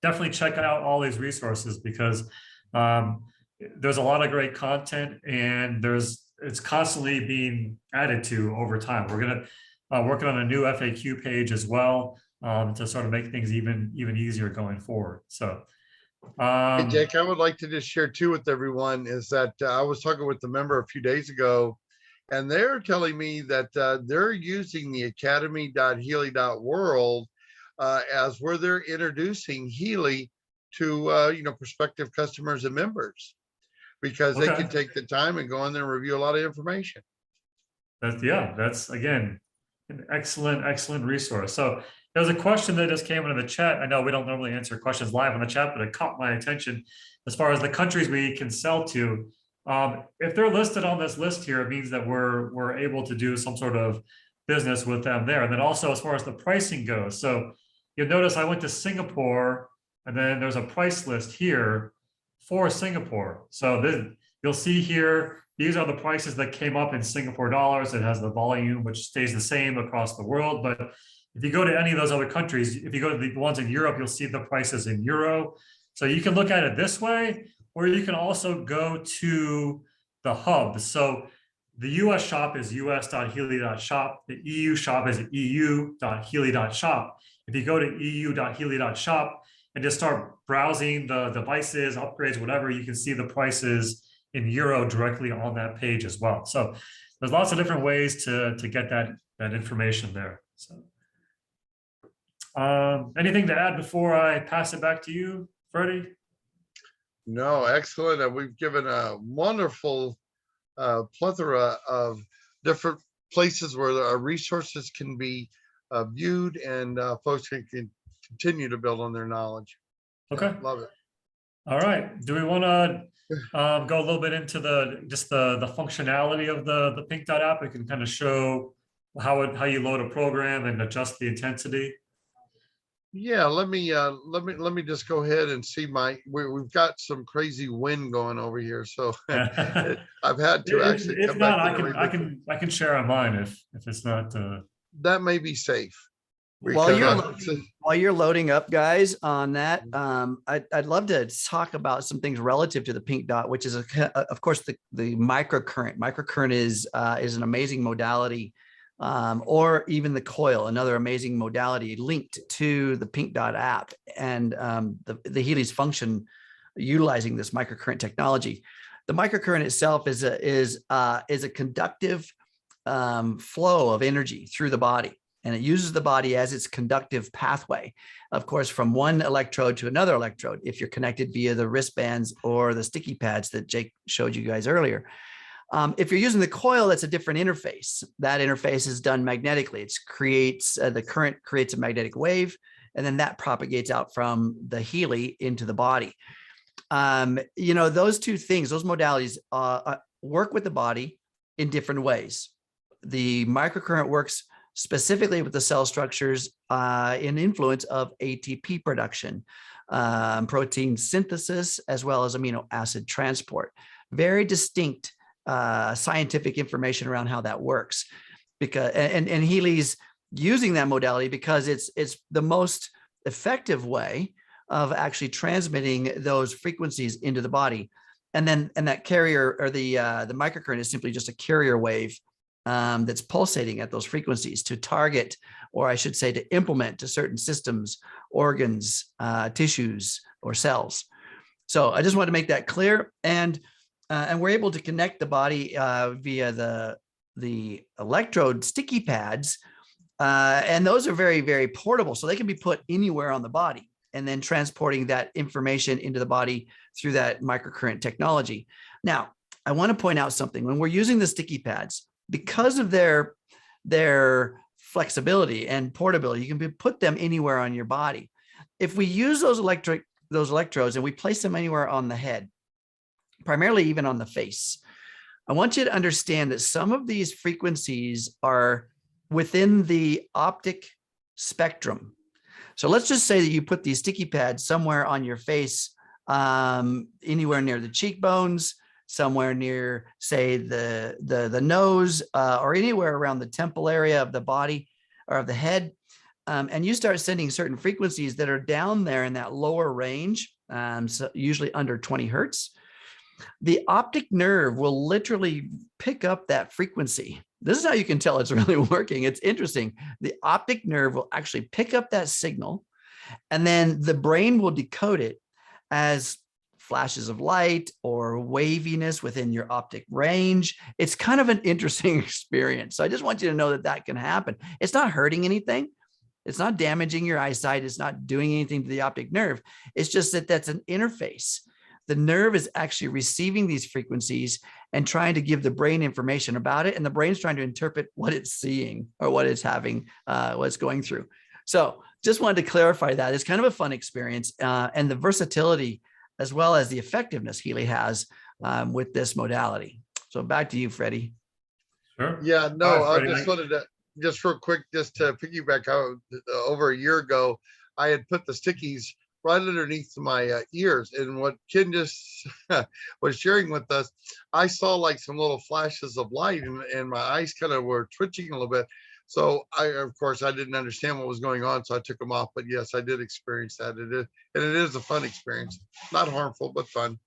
definitely check out all these resources, because there's a lot of great content, and it's constantly being added to over time. We're going to working on a new FAQ page as well to sort of make things even easier going forward. So Hey, Jake, I would like to just share too with everyone is that I was talking with the member a few days ago, and they're telling me that they're using the academy.healy.world as where they're introducing Healy to prospective customers and members, because they can Okay. take the time and go in there and review a lot of information. That's again, an excellent resource. So there was a question that just came into the chat. I know we don't normally answer questions live on the chat, but it caught my attention as far as the countries we can sell to. If they're listed on this list here, it means that we're able to do some sort of business with them there. And then also as far as the pricing goes. So you'll notice I went to Singapore, and then there's a price list here for Singapore. So then you'll see here, these are the prices that came up in Singapore dollars. It has the volume, which stays the same across the world. But if you go to any of those other countries, if you go to the ones in Europe, you'll see the prices in euro. So you can look at it this way, or you can also go to the hub. So the US shop is us.healy.shop. The EU shop is eu.healy.shop. If you go to eu.healy.shop and just start browsing the devices, upgrades, whatever, you can see the prices in euro directly on that page as well. So there's lots of different ways to get that information there. So anything to add before I pass it back to you, Freddie? No, excellent. We've given a wonderful plethora of different places where our resources can be viewed, and folks can continue to build on their knowledge. Okay. Love it. All right. Do we want to go a little bit into the functionality of the Pink Dot app? It can kind of show how you load a program and adjust the intensity. Yeah, let me just go ahead and see we've got some crazy wind going over here, so I've had to actually If come not, back. I can share on mine if it's not. That may be safe. While you're loading up, guys, on that, I'd love to talk about some things relative to the Pink Dot, which is of course the microcurrent. Microcurrent is an amazing modality, or even the Coil, another amazing modality linked to the Pink Dot app, and the Healy's function utilizing this microcurrent technology. The microcurrent itself is a conductive flow of energy through the body. And it uses the body as its conductive pathway, of course, from one electrode to another electrode, if you're connected via the wristbands or the sticky pads that Jake showed you guys earlier. If you're using the Coil, that's a different interface. That interface is done magnetically. It creates the current creates a magnetic wave, and then that propagates out from the Healy into the body. Those two things, those modalities work with the body in different ways. The microcurrent works specifically with the cell structures in influence of ATP production, protein synthesis, as well as amino acid transport. Very distinct scientific information around how that works. Because and Healy's using that modality because it's the most effective way of actually transmitting those frequencies into the body. And that carrier, or the microcurrent, is simply just a carrier wave that's pulsating at those frequencies to target, or I should say to implement to certain systems, organs, tissues, or cells. So I just wanted to make that clear. And we're able to connect the body via the electrode sticky pads. And those are very, very portable. So they can be put anywhere on the body, and then transporting that information into the body through that microcurrent technology. Now, I want to point out something. When we're using the sticky pads, because of their flexibility and portability, you can put them anywhere on your body. If we use those electrodes and we place them anywhere on the head, primarily even on the face, I want you to understand that some of these frequencies are within the optic spectrum. So let's just say that you put these sticky pads somewhere on your face, anywhere near the cheekbones, somewhere near, say, the nose, or anywhere around the temple area of the body or of the head. And you start sending certain frequencies that are down there in that lower range, so usually under 20 hertz. The optic nerve will literally pick up that frequency. This is how you can tell it's really working. It's interesting. The optic nerve will actually pick up that signal, and then the brain will decode it as flashes of light or waviness within your optic range. It's kind of an interesting experience. So I just want you to know that that can happen. It's not hurting anything. It's not damaging your eyesight. It's not doing anything to the optic nerve. It's just that that's an interface. The nerve is actually receiving these frequencies and trying to give the brain information about it. And the brain's trying to interpret what it's seeing or what it's having, what it's going through. So just wanted to clarify that. It's kind of a fun experience, and the versatility as well as the effectiveness Healy has with this modality. So back to you, Freddie. Sure. Yeah, no, All right, I just wanted to, just real quick, just to piggyback out, over a year ago, I had put the stickies right underneath my ears. And what Ken just was sharing with us, I saw like some little flashes of light, and my eyes kind of were twitching a little bit. So of course, I didn't understand what was going on, so I took them off. But yes, I did experience that. It is, and it is a fun experience, not harmful, but fun.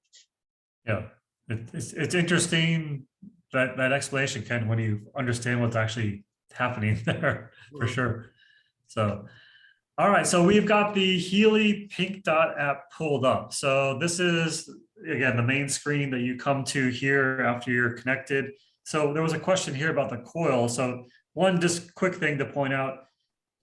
Yeah, it's interesting that explanation, Ken, when you understand what's actually happening there, for sure. So, all right, so we've got the Healy Pink Dot app pulled up. So this is, again, the main screen that you come to here after you're connected. So there was a question here about the Coil. So one just quick thing to point out,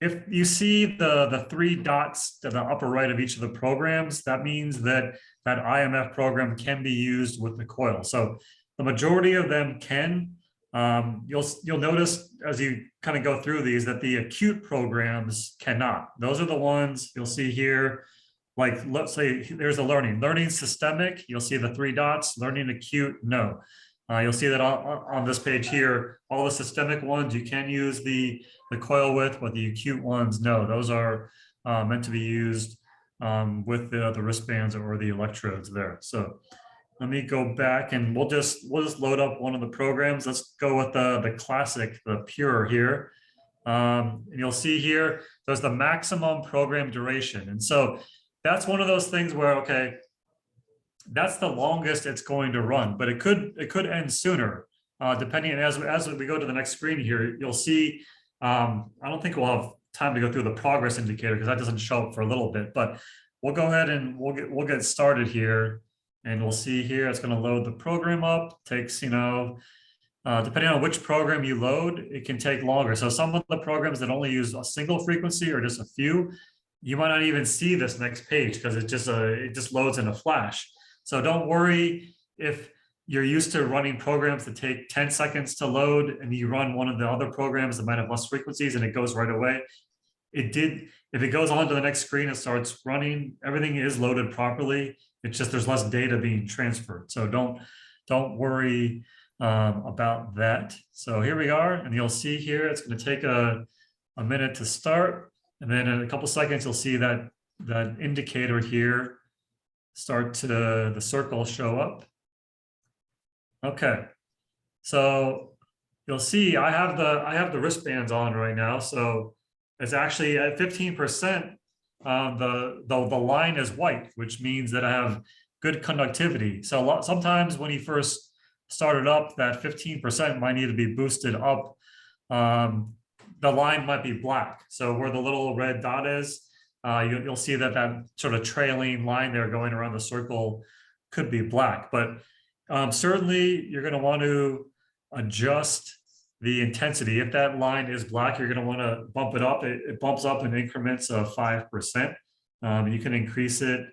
if you see the three dots to the upper right of each of the programs, that means that that IMF program can be used with the Coil. So the majority of them can. You'll notice as you kind of go through these that the acute programs cannot. Those are the ones you'll see here. Like, let's say there's a learning systemic. You'll see the three dots. Learning acute, no. You'll see that on this page here, all the systemic ones you can use the Coil with, but the acute ones, no. Those are meant to be used with the wristbands or the electrodes there. So let me go back and we'll just load up one of the programs. Let's go with the classic, the pure here. And you'll see here, there's the maximum program duration. And so that's one of those things where, okay, that's the longest it's going to run, but it could end sooner, depending. And as we go to the next screen here, you'll see, I don't think we'll have time to go through the progress indicator because that doesn't show up for a little bit, but we'll go ahead and we'll get started here. And we'll see here, it's going to load the program up. Takes, depending on which program you load, it can take longer. So some of the programs that only use a single frequency or just a few, you might not even see this next page because it just loads in a flash. So don't worry if you're used to running programs that take 10 seconds to load and you run one of the other programs that might have less frequencies and it goes right away. If it goes on to the next screen and starts running, everything is loaded properly. It's just there's less data being transferred. So don't worry about that. So here we are, and you'll see here it's going to take a minute to start, and then in a couple seconds you'll see that indicator here start to the circle show up. Okay, so you'll see I have the wristbands on right now, so it's actually at 15%. The line is white, which means that I have good conductivity. So sometimes when you first started up, that 15% might need to be boosted up. The line might be black. So where the little red dot is, you'll see that sort of trailing line there going around the circle could be black. But certainly you're going to want to adjust the intensity. If that line is black, you're going to want to bump it up. It bumps up in increments of 5%. You can increase it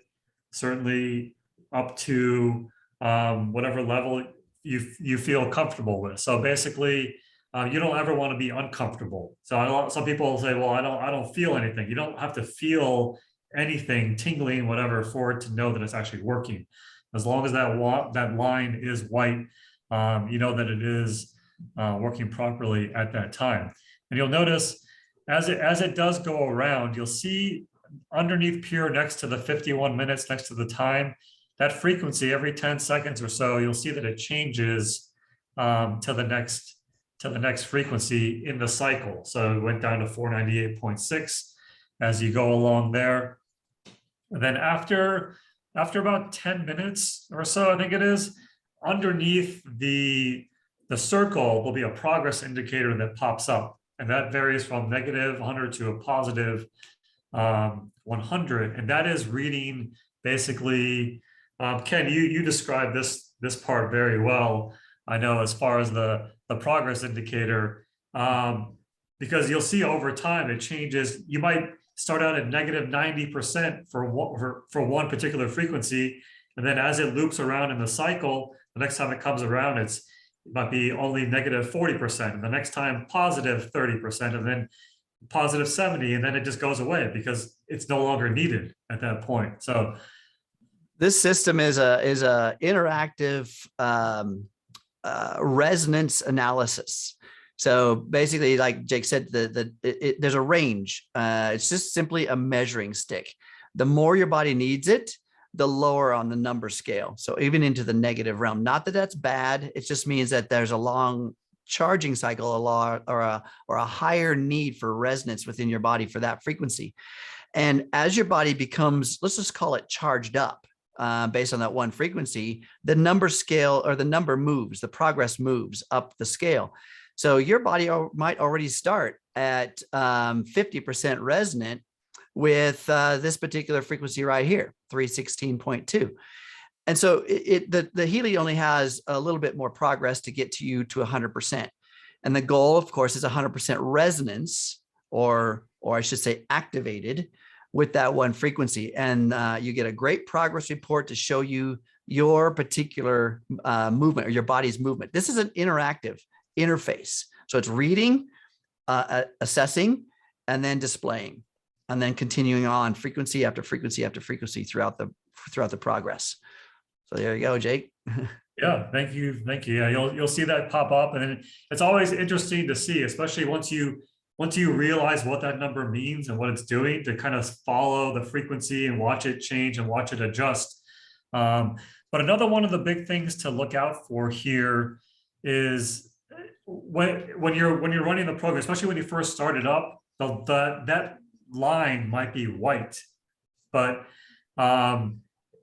certainly up to whatever level you feel comfortable with. So basically, you don't ever want to be uncomfortable. So some people say, well, I don't feel anything. You don't have to feel anything, tingling, whatever, for it to know that it's actually working. As long as that line is white, you know that it is working properly at that time. And you'll notice as it does go around, you'll see underneath pure next to the 51 minutes next to the time, that frequency every 10 seconds or so, you'll see that it changes to the next frequency in the cycle. So it went down to 498.6 as you go along there. And then after about 10 minutes or so, I think it is, underneath the circle, there'll be a progress indicator that pops up, and that varies from -100 to a +100, and that is reading basically, Ken, you described this part very well. I know as far as the progress indicator, because you'll see over time it changes. You might start out at negative 90% for one particular frequency, and then as it loops around in the cycle, the next time it comes around, it might be only negative 40%, and the next time positive 30%, and then positive 70, and then it just goes away because it's no longer needed at that point. So this system is a interactive resonance analysis. So basically, like Jake said, there's a range. It's just simply a measuring stick. The more your body needs it, the lower on the number scale. So even into the negative realm. Not that that's bad. It just means that there's a long charging cycle, or a higher need for resonance within your body for that frequency. And as your body becomes, let's just call it charged up, based on that one frequency, the number scale, or the number moves, the progress moves up the scale. So your body might already start at 50% resonant with this particular frequency right here, 316.2. And so the Healy only has a little bit more progress to get to you to 100%. And the goal, of course, is 100% resonance, or I should say activated with that one frequency. And you get a great progress report to show you your particular movement, or your body's movement. This is an interactive interface. So it's reading, assessing, and then displaying, and then continuing on frequency after frequency after frequency throughout the progress. So there you go, Jake. yeah, thank you. Yeah, you'll see that pop up, and then it's always interesting to see, especially once you realize what that number means and what it's doing, to kind of follow the frequency and watch it change and watch it adjust. But another one of the big things to look out for here is when you're running the program, especially when you first start it up, that line might be white, but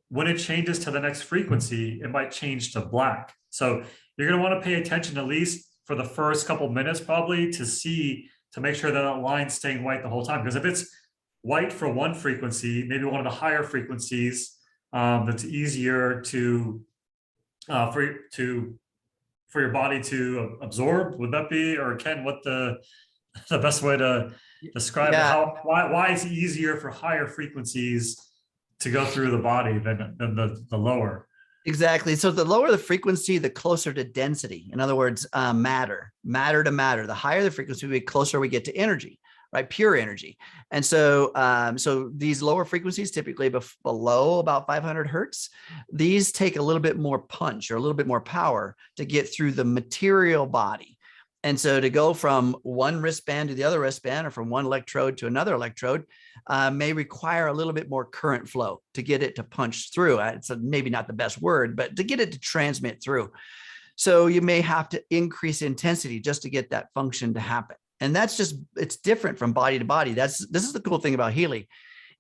when it changes to the next frequency, it might change to black. So you're going to want to pay attention, at least for the first couple minutes, probably, to make sure that that line's staying white the whole time. Because if it's white for one frequency, maybe one of the higher frequencies, that's easier for your body to absorb, would that be, or Ken, what the best way to describe it? Why is it easier for higher frequencies to go through the body than the lower? Exactly. So the lower the frequency, the closer to density. In other words, matter to matter. The higher the frequency, the closer we get to energy, right? Pure energy. And so, so these lower frequencies, typically below about 500 hertz, these take a little bit more punch, or a little bit more power to get through the material body. And so to go from one wristband to the other wristband, or from one electrode to another electrode, may require a little bit more current flow to get it to punch through. It's maybe not the best word, but to get it to transmit through. So you may have to increase intensity just to get that function to happen. And it's different from body to body. This is the cool thing about Healy.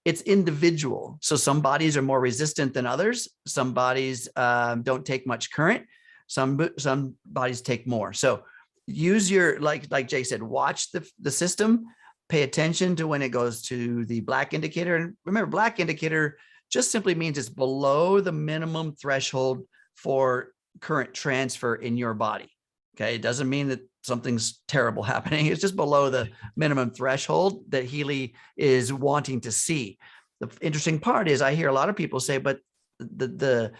It's individual. So some bodies are more resistant than others. Some bodies don't take much current. Some bodies take more. So use your, like Jay said, watch the system, pay attention to when it goes to the black indicator. And remember, black indicator just simply means it's below the minimum threshold for current transfer in your body. Okay. It doesn't mean that something's terrible happening. It's just below the minimum threshold that Healy is wanting to see. The interesting part is I hear a lot of people say, but the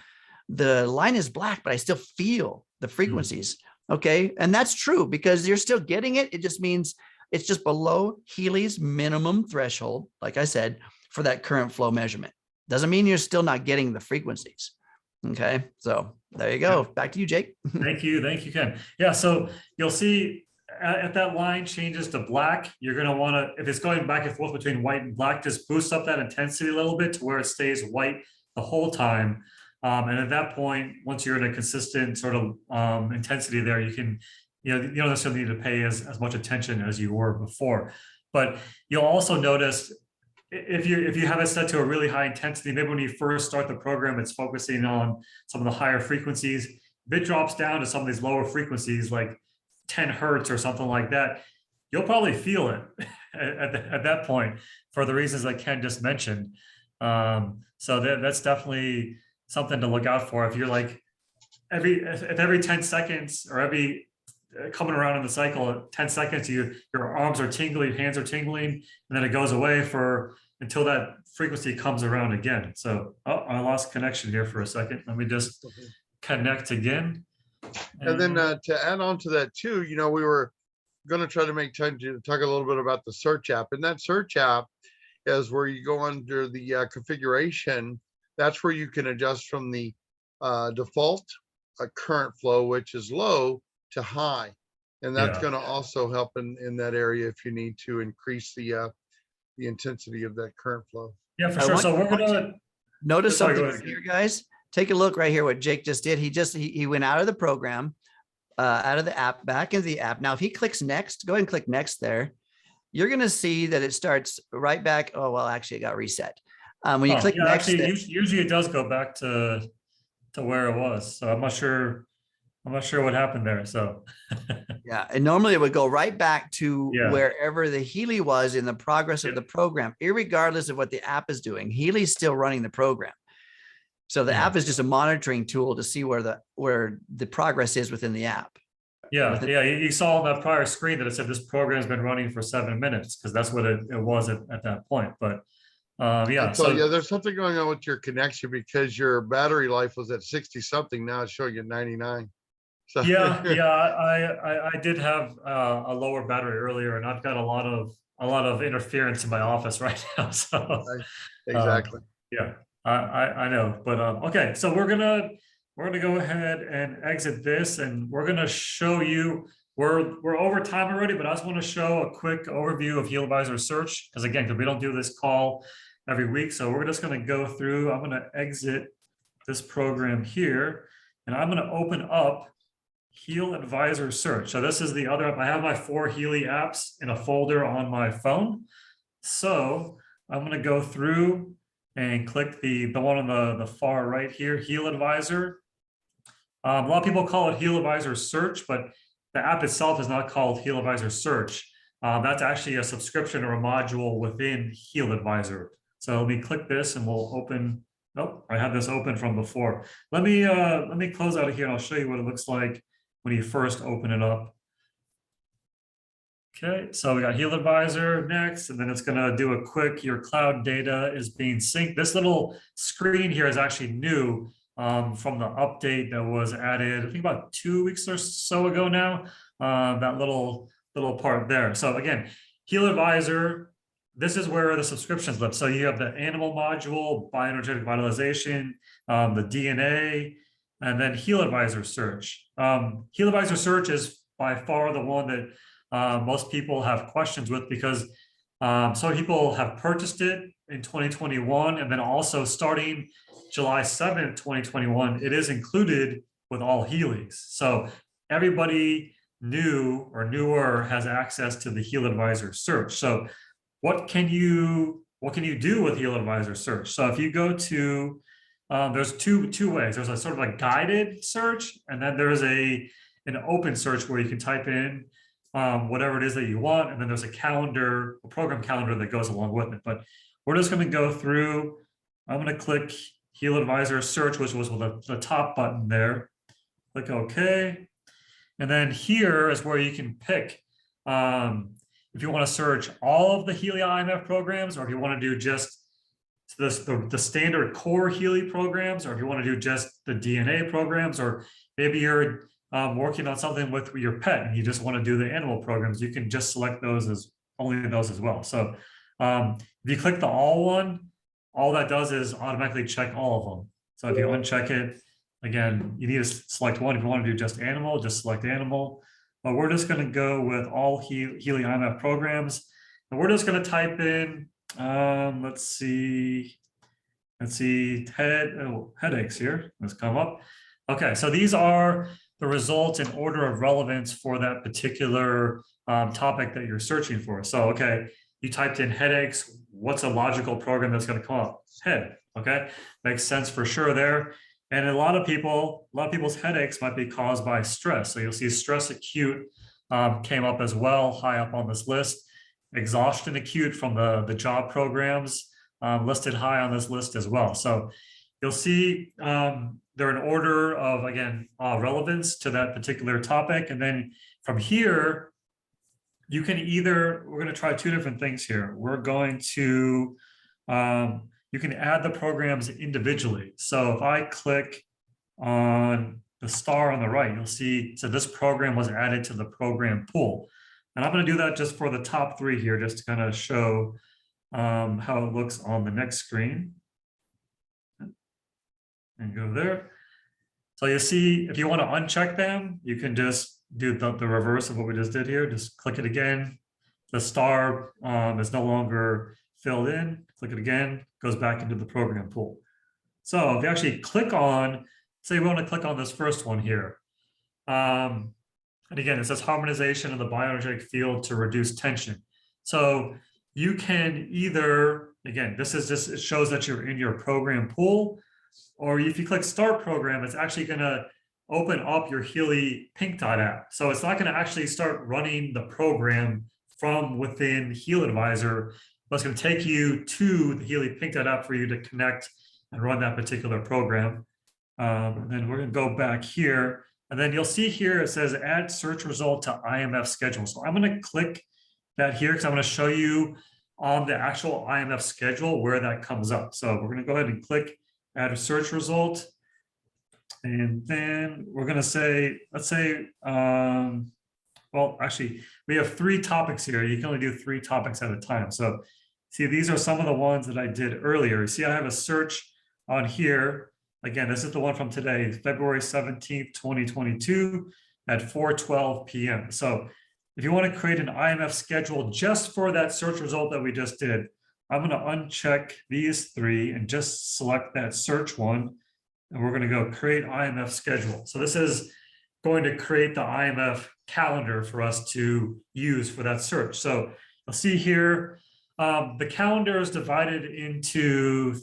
line is black, but I still feel the frequencies. Okay. And that's true, because you're still getting it. It just means it's just below Healy's minimum threshold, like I said, for that current flow measurement. Doesn't mean you're still not getting the frequencies. Okay. So there you go. Back to you, Jake. Thank you, Ken. Yeah. So you'll see if that line changes to black, you're going to want to, if it's going back and forth between white and black, just boost up that intensity a little bit to where it stays white the whole time. And at that point, once you're in a consistent sort of intensity there, you can, you don't necessarily need to pay as much attention as you were before. But you'll also notice if you have it set to a really high intensity, maybe when you first start the program, it's focusing on some of the higher frequencies. If it drops down to some of these lower frequencies, like 10 hertz or something like that, you'll probably feel it at that point for the reasons that Ken just mentioned. So that's definitely something to look out for. If you're like if every 10 seconds or every coming around in the cycle at 10 seconds, your arms are tingling, hands are tingling, and then it goes away until that frequency comes around again. So, I lost connection here for a second. Let me just connect again. And then to add on to that too, we were going to try to make time to talk a little bit about the search app. And that search app is where you go under the configuration. That's where you can adjust from the default current flow, which is low, to high. And that's going to also help in that area if you need to increase the intensity of that current flow. Yeah, for sure. So we're going to notice Sorry, go something ahead. here, guys. Take a look right here. What Jake just did. He went out of the program, out of the app, back into the app. Now, if he clicks next, go ahead and click next there. You're going to see that it starts right back. Oh, well, actually it got reset. When you click next, actually, usually it does go back to where it was. So I'm not sure what happened there. So yeah, and normally it would go right back to Yeah. wherever the Healy was in the progress of the program, irregardless of what the app is doing. Healy's still running the program. So the app is just a monitoring tool to see where the progress is within the app. Yeah, you saw on that prior screen that it said this program has been running for 7 minutes because that's what it was at that point. But there's something going on with your connection because your battery life was at 60 something. Now it's showing you 99. So I did have a lower battery earlier, and I've got a lot of interference in my office right now. So exactly. I know, but okay. So we're gonna go ahead and exit this, and we're gonna show you. We're over time already, but I just want to show a quick overview of HealAdvisor Search because we don't do this call every week. So we're just going to go through. I'm going to exit this program here, and I'm going to open up HealAdvisor Search. So this is the other app. I have my 4 Healy apps in a folder on my phone. So I'm going to go through and click the one on the far right here, HealAdvisor. A lot of people call it HealAdvisor Search, but the app itself is not called HealAdvisor Search. That's actually a subscription or a module within HealAdvisor. So let me click this and we'll open. Oh, I had this open from before. Let me close out of here and I'll show you what it looks like when you first open it up. Okay, so we got HealAdvisor next, and then it's going to do a quick, your cloud data is being synced. This little screen here is actually new from the update that was added, I think about 2 weeks or so ago now, that little part there. So again, HealAdvisor, this is where the subscriptions live. So you have the animal module, bioenergetic vitalization, the DNA, and then HealAdvisor Search. HealAdvisor Search is by far the one that most people have questions with because some people have purchased it in 2021, and then also starting July 7th, 2021, it is included with all Healys. So everybody new or newer has access to the HealAdvisor Search. So what can you do with HealAdvisor Search? So if you go to, there's two ways. There's a sort of a guided search, and then there's an open search where you can type in whatever it is that you want, and then there's a program calendar that goes along with it. But we're just going to go through. I'm going to click HealAdvisor Search, which was the top button there. Click OK. And then here is where you can pick if you want to search all of the Healy IMF programs, or if you want to do just the standard core Healy programs, or if you want to do just the DNA programs, or maybe you're working on something with your pet and you just want to do the animal programs, you can just select those as well. So if you click the all one, all that does is automatically check all of them. So if you uncheck it, again, you need to select one. If you want to do just animal, just select animal. But we're just going to go with all Healy IMF programs. And we're just going to type in, let's see, headaches here. Let's come up. Okay, so these are the results in order of relevance for that particular topic that you're searching for. So, okay, you typed in headaches. What's a logical program that's going to come up? Head. Okay, makes sense for sure there. And a lot of people's headaches might be caused by stress. So you'll see stress acute came up as well, high up on this list. Exhaustion acute from the job programs listed high on this list as well. So you'll see they're in order of, again, relevance to that particular topic. And then from here, you can either, we're going to try two different things here. We're going to, you can add the programs individually. So if I click on the star on the right, you'll see, so this program was added to the program pool. And I'm going to do that just for the top three here, just to kind of show how it looks on the next screen. And go there. So you see, if you want to uncheck them, you can just do the reverse of what we just did here. Just click it again. The star is no longer filled in. Click it again, goes back into the program pool. So if you actually click on, say we want to click on this first one here. And again, it says harmonization of the bioenergetic field to reduce tension. So you can either, again, this is just, it shows that you're in your program pool, or if you click start program, it's actually going to open up your Healy Pink Dot app. So it's not going to actually start running the program from within HealAdvisor, but it's going to take you to the Healy Pink Dot app for you to connect and run that particular program. And then we're going to go back here, and then you'll see here it says add search result to IMF schedule. So I'm going to click that here because I'm going to show you on the actual IMF schedule where that comes up. So we're going to go ahead and click add a search result. And then we're going to say, let's say, well, actually, we have 3 topics here. You can only do 3 topics at a time. So see, these are some of the ones that I did earlier. You see, I have a search on here. Again, this is the one from today, February 17th, 2022 at 4:12 p.m. So if you want to create an IMF schedule just for that search result that we just did, I'm going to uncheck these 3 and just select that search one. And we're going to go create IMF schedule. So this is going to create the IMF calendar for us to use for that search. So you'll see here, the calendar is divided into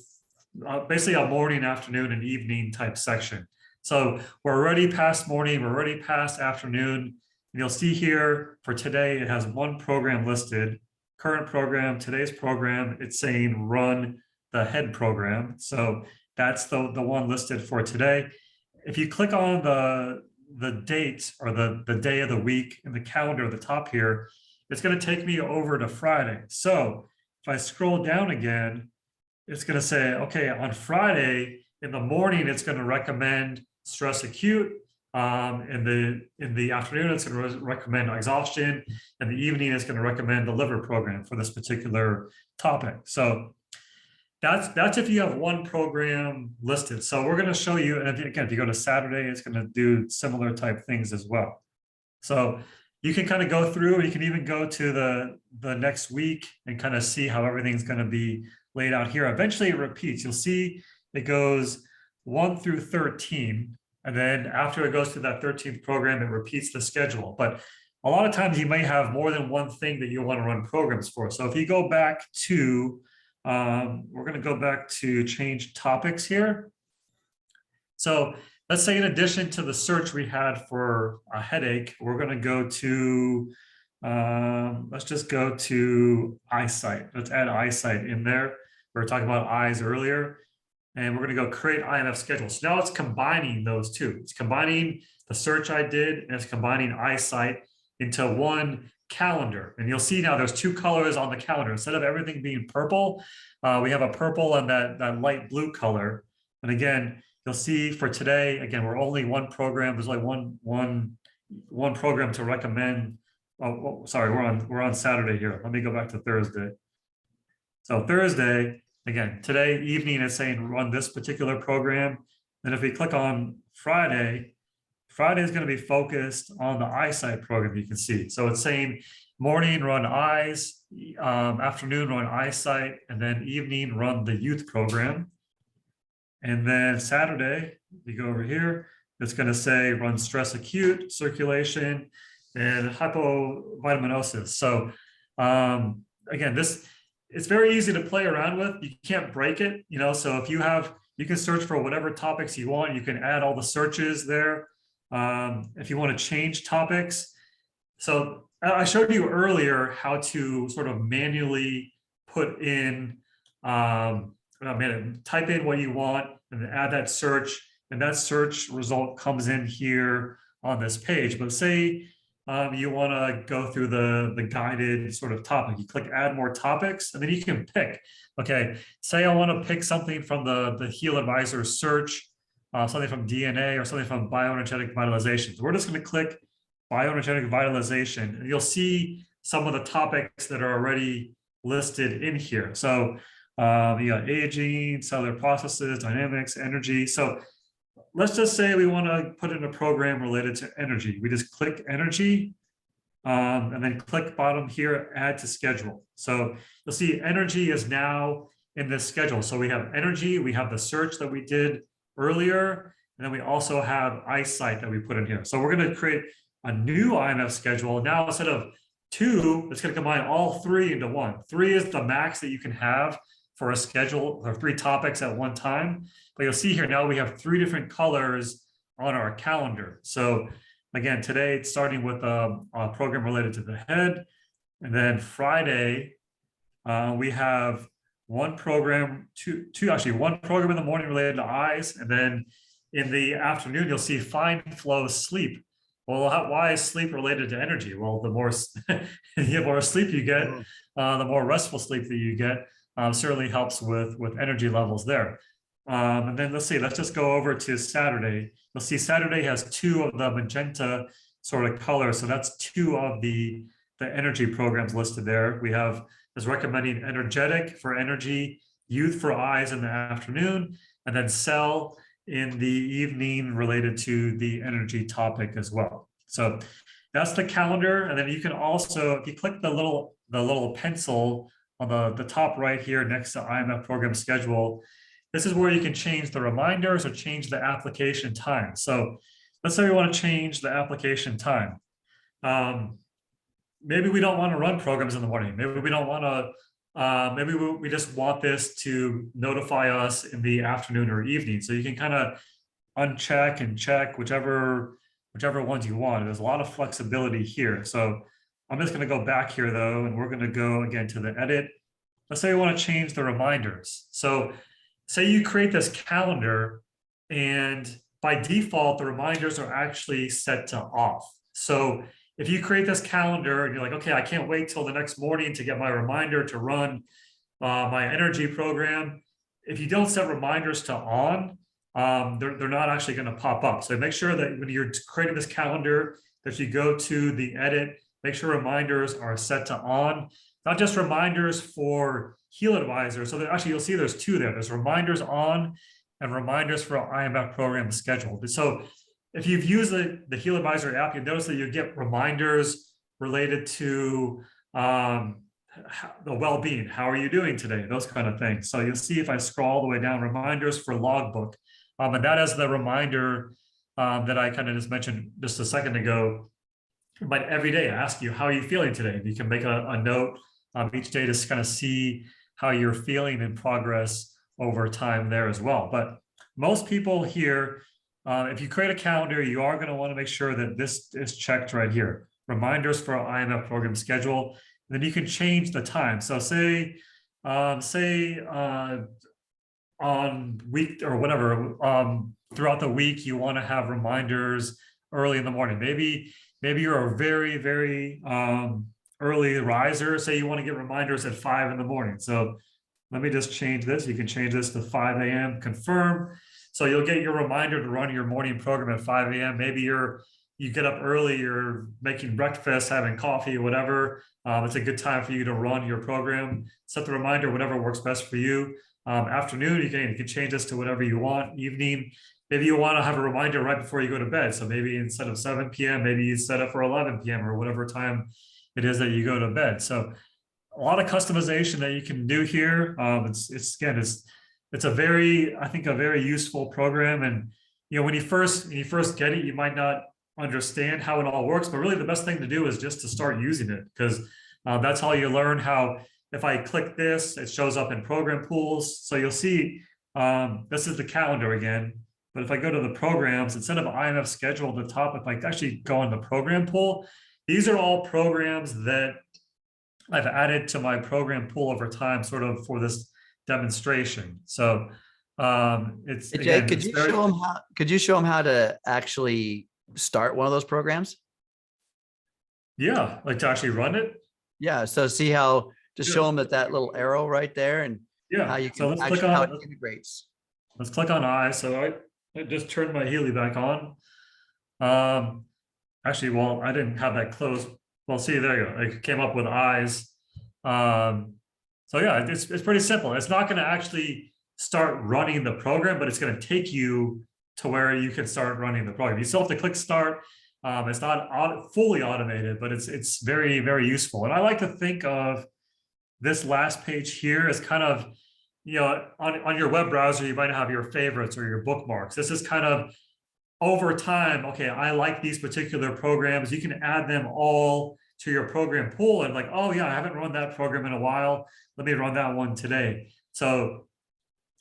basically a morning, afternoon, and evening type section. So we're already past morning, we're already past afternoon. And you'll see here for today, it has 1 program listed, current program, today's program. It's saying run the head program. So that's the one listed for today. If you click on the date or the day of the week in the calendar at the top here, it's going to take me over to Friday. So if I scroll down again, it's going to say, okay, on Friday in the morning, it's going to recommend stress acute. In the afternoon, it's going to recommend exhaustion. And the evening, it's going to recommend the liver program for this particular topic. So that's if you have 1 program listed. So we're going to show you, and again, if you go to Saturday, it's going to do similar type things as well. So you can kind of go through, you can even go to the next week and kind of see how everything's going to be laid out here. Eventually it repeats. You'll see it goes 1 through 13. And then after it goes to that 13th program, it repeats the schedule. But a lot of times you may have more than 1 thing that you want to run programs for. So if you go back to, we're going to go back to change topics here. So let's say in addition to the search we had for a headache, we're going to go to, let's just go to eyesight. Let's add eyesight in there. We were talking about eyes earlier, and we're going to go create IMF schedule. So now it's combining those 2. It's combining the search I did, and it's combining eyesight into 1 calendar. And you'll see now there's 2 colors on the calendar. Instead of everything being purple, we have a purple and that light blue color. And again, you'll see for today, again, we're only 1 program. There's only one program to recommend. Oh, sorry, we're on Saturday here. Let me go back to Thursday. So Thursday, again, today evening is saying run this particular program. And if we click on Friday, Friday is going to be focused on the eyesight program, you can see. So it's saying morning run eyes, afternoon run eyesight, and then evening run the youth program. And then Saturday, you go over here, it's going to say run stress acute, circulation, and hypovitaminosis. So again, it's very easy to play around with. You can't break it, you know. So if you can search for whatever topics you want. You can add all the searches there. If you want to change topics. So I showed you earlier how to sort of manually put in type in what you want and then add that search, and that search result comes in here on this page. But say you want to go through the guided sort of topic, you click add more topics, and then you can pick. Okay, say I want to pick something from the HealAdvisor Search, something from DNA or something from bioenergetic vitalization. So we're just going to click bioenergetic vitalization, and you'll see some of the topics that are already listed in here. So you got aging, cellular processes, dynamics, energy. So let's just say we want to put in a program related to energy. We just click energy, and then click bottom here, add to schedule. So you'll see energy is now in this schedule. So we have energy, we have the search that we did earlier, and then we also have eyesight that we put in here. So we're going to create a new IMF schedule. Now, instead of 2, it's going to combine all 3 into 1. 3 is the max that you can have for a schedule, or 3 topics at one time. But you'll see here now we have 3 different colors on our calendar. So again, today it's starting with a program related to the head. And then Friday, we have one program, one program in the morning related to eyes. And then in the afternoon, you'll see fine flow sleep. Well, why is sleep related to energy? Well, the more sleep you get, the more restful sleep that you get certainly helps with energy levels there. And then let's just go over to Saturday. You'll see Saturday has 2 of the magenta sort of colors. So that's 2 of the energy programs listed there. We have is recommending energetic for energy, youth for eyes in the afternoon, and then cell in the evening related to the energy topic as well. So that's the calendar. And then you can also, if you click the little pencil on the top right here next to IMF program schedule, this is where you can change the reminders or change the application time. So let's say we want to change the application time. Maybe we don't want to run programs in the morning. Maybe we don't want to, maybe we just want this to notify us in the afternoon or evening. So you can kind of uncheck and check whichever ones you want. There's a lot of flexibility here. So I'm just going to go back here though, and we're going to go again to the edit. Let's say we want to change the reminders. So say you create this calendar, and by default, the reminders are actually set to off. So if you create this calendar and you're like, okay, I can't wait till the next morning to get my reminder to run my energy program. If you don't set reminders to on, they're not actually going to pop up. So make sure that when you're creating this calendar, that you go to the edit, make sure reminders are set to on, not just reminders for HealAdvisor. So actually you'll see there's 2 there. There's reminders on and reminders for IMF program scheduled. So if you've used the HealAdvisor app, you notice that you get reminders related to the well-being. How are you doing today? Those kind of things. So you'll see if I scroll all the way down, reminders for logbook. And that is the reminder that I kind of just mentioned just a second ago. But every day I ask you, how are you feeling today? You can make a note each day to kind of see how you're feeling in progress over time there as well. But most people here, if you create a calendar, you are going to want to make sure that this is checked right here. Reminders for IMF program schedule. And then you can change the time. So say on week or whatever, throughout the week, you want to have reminders early in the morning. Maybe you're a very, very early riser. Say you want to get reminders at 5 in the morning. So let me just change this. You can change this to 5 a.m. confirm. So you'll get your reminder to run your morning program at 5 a.m. Maybe you get up early, you're making breakfast, having coffee, whatever. It's a good time for you to run your program. Set the reminder, whatever works best for you. Afternoon, you can change this to whatever you want. Evening, maybe you want to have a reminder right before you go to bed. So maybe instead of 7 p.m., maybe you set it for 11 p.m. or whatever time it is that you go to bed. So a lot of customization that you can do here. It's a very, I think, a very useful program. And when you first get it, you might not understand how it all works, but really the best thing to do is just to start using it, because that's how you learn how. If I click this, it shows up in program pools. So you'll see this is the calendar again. But if I go to the programs, instead of IMF schedule at the top, if I actually go on the program pool, these are all programs that I've added to my program pool over time, sort of for this demonstration. So it's Hey, Jay, again, it's very, could you show them how to actually start one of those programs? yeah, like to actually run it. Yeah. So see how, just show Yeah. them that little arrow right there and how Yeah. you So can let's click actually, how it on, integrates. let's click on eyes. So I just turned my Healy back on. Actually, well, I didn't have that closed. Well, see, there you go. It came up with eyes. So yeah, it's pretty simple. It's not going to actually start running the program, but it's going to take you to where you can start running the program. You still have to click start. It's not fully automated, but it's very, very useful. And I like to think of this last page here as kind of, you know, on your web browser, you might have your favorites or your bookmarks. This is kind of over time, okay, I like these particular programs. You can add them all to your program pool and like, oh yeah, I haven't run that program in a while. Let me run that one today. So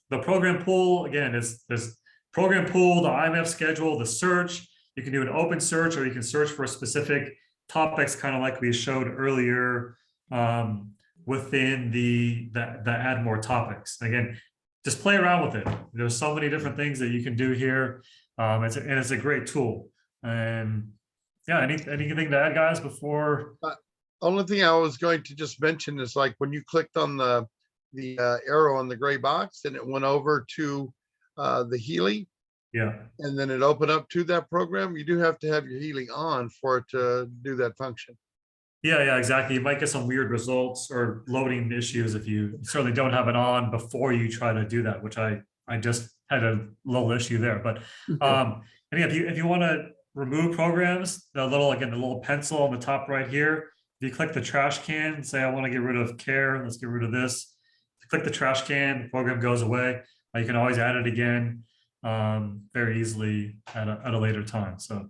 the program pool, again, is this program pool, the IMF schedule, the search. You can do an open search or you can search for specific topics, kind of like we showed earlier within the add more topics. Again, just play around with it. There's so many different things that you can do here. It's a great tool. And yeah, anything to add, guys, before? Only thing I was going to just mention is like when you clicked on the arrow on the gray box and it went over to the Healy, Yeah. and then it opened up to that program, you do have to have your Healy on for it to do that function. Yeah, exactly. You might get some weird results or loading issues if you certainly don't have it on before you try to do that, which I just had a little issue there. But and if you want to remove programs, the little pencil on the top right here, if you click the trash can, say I want to get rid of care, let's get rid of this. Click the trash can, the program goes away. You can always add it again very easily at a later time. So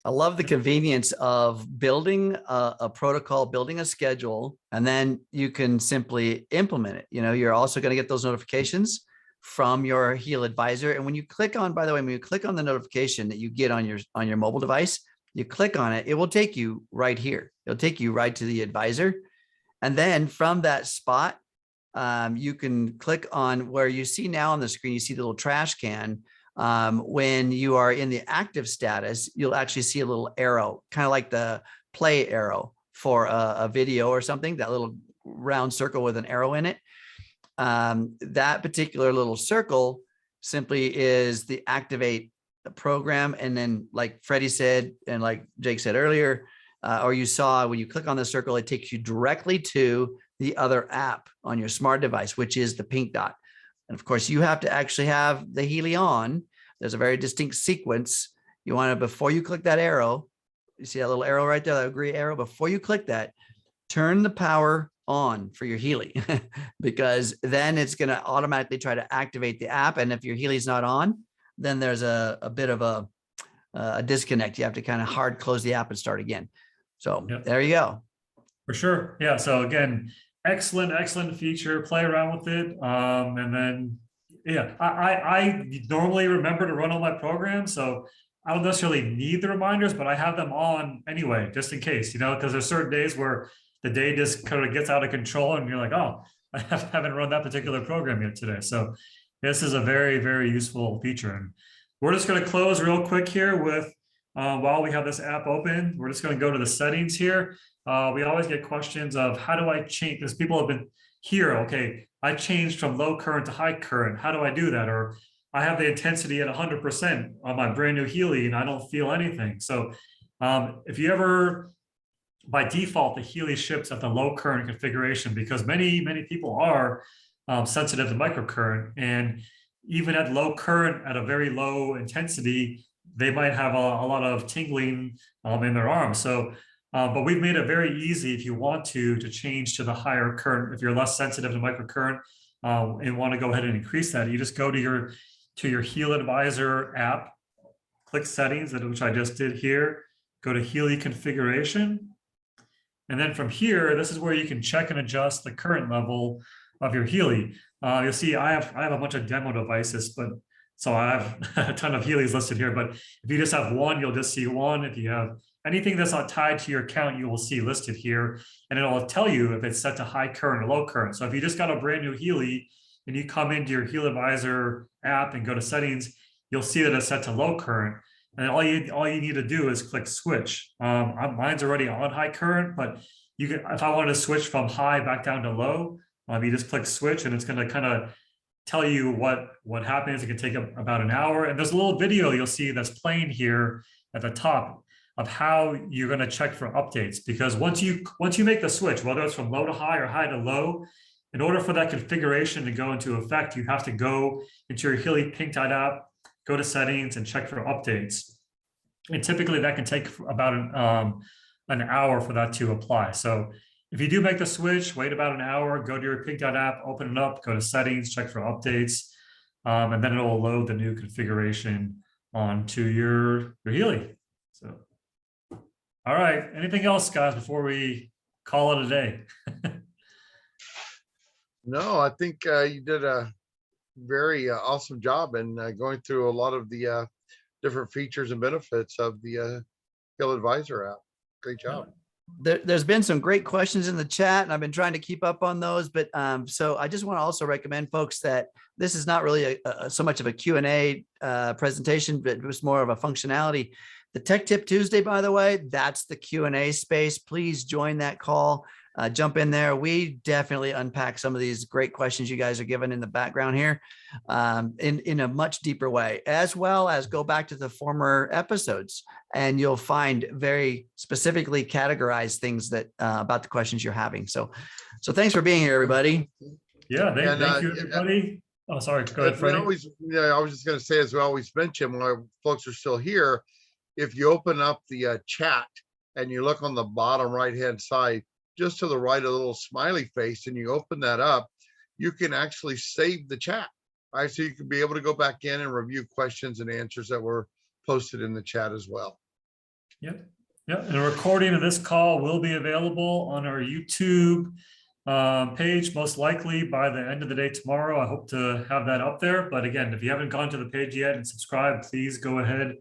I love the convenience of building a protocol, building a schedule, and then you can simply implement it. You know, you're also going to get those notifications from your HealAdvisor. And when you click on, by the way, when you click on the notification that you get on your mobile device, you click on it, it will take you right here. It'll take you right to the advisor. And then from that spot, you can click on where you see now on the screen, you see the little trash can. When you are in the active status, you'll actually see a little arrow, kind of like the play arrow for a video or something, that little round circle with an arrow in it. That particular little circle simply is the activate the program. And then like Freddie said, and like Jake said earlier, or you saw when you click on the circle, it takes you directly to the other app on your smart device, which is the pink dot. And of course, you have to actually have the Healy on. There's a very distinct sequence. You want to, before you click that arrow, you see that little arrow right there, that gray arrow, before you click that, turn the power on for your Healy, because then it's going to automatically try to activate the app. And if your Healy's not on, then there's a bit of a disconnect. You have to kind of hard close the app and start again. So There you go. For sure. Yeah. So again, excellent feature. Play around with it. And then, yeah, I normally remember to run all my programs. So I don't necessarily need the reminders, but I have them on anyway, just in case, you know, because there's certain days where the day just kind of gets out of control and you're like, oh, I haven't run that particular program yet today. So this is a very, very useful feature. And we're just going to close real quick here with, while we have this app open, we're just going to go to the settings here. We always get questions of how do I change, because people have been here, okay, I changed from low current to high current. How do I do that? Or I have the intensity at 100% on my brand new Healy and I don't feel anything. So if you ever, by default, the Healy ships at the low current configuration because many people are sensitive to microcurrent, and even at low current at a very low intensity, they might have a lot of tingling in their arms. So, but we've made it very easy if you want to change to the higher current. If you're less sensitive to microcurrent and want to go ahead and increase that, you just go to your HealAdvisor app, click settings, which I just did here, go to Healy configuration. And then from here, this is where you can check and adjust the current level of your Healy. You'll see I have a bunch of demo devices, but so I have a ton of Healys listed here. But if you just have one, you'll just see one. If you have anything that's not tied to your account, you will see listed here, and it'll tell you if it's set to high current or low current. So if you just got a brand new Healy and you come into your HealAdvisor app and go to settings, you'll see that it's set to low current. And all you need to do is click switch. Mine's already on high current, but you can, if I wanted to switch from high back down to low, you just click switch, and it's going to kind of tell you what happens. It can take about an hour, and there's a little video you'll see that's playing here at the top of how you're going to check for updates. Because once you make the switch, whether it's from low to high or high to low, in order for that configuration to go into effect, you have to go into your Healy Pink Dot app, go to settings, and check for updates. And typically that can take about an hour for that to apply. So if you do make the switch, wait about an hour, go to your Pink Dot app, open it up, go to settings, check for updates, and then it'll load the new configuration onto your Healy. So, all right, anything else, guys, before we call it a day? No, I think you did a very awesome job in going through a lot of the different features and benefits of the HealAdvisor app. Great job. There's been some great questions in the chat, and I've been trying to keep up on those. But so I just want to also recommend folks that this is not really so much of a Q&A presentation, but it was more of a functionality. The Tech Tip Tuesday, by the way, that's the Q&A space. Please join that call. Jump in there. We definitely unpack some of these great questions you guys are giving in the background here in a much deeper way, as well as go back to the former episodes, and you'll find very specifically categorized things that about the questions you're having. So thanks for being here, everybody. Yeah, thank you, everybody. Oh, sorry. Go ahead, Freddie. I was just going to say, as we always mention when our folks are still here, if you open up the chat and you look on the bottom right-hand side, just to the right, a little smiley face, and you open that up, you can actually save the chat. All right, so you can be able to go back in and review questions and answers that were posted in the chat as well. Yep. And a recording of this call will be available on our YouTube page, most likely by the end of the day tomorrow. I hope to have that up there. But again, if you haven't gone to the page yet and subscribed, please go ahead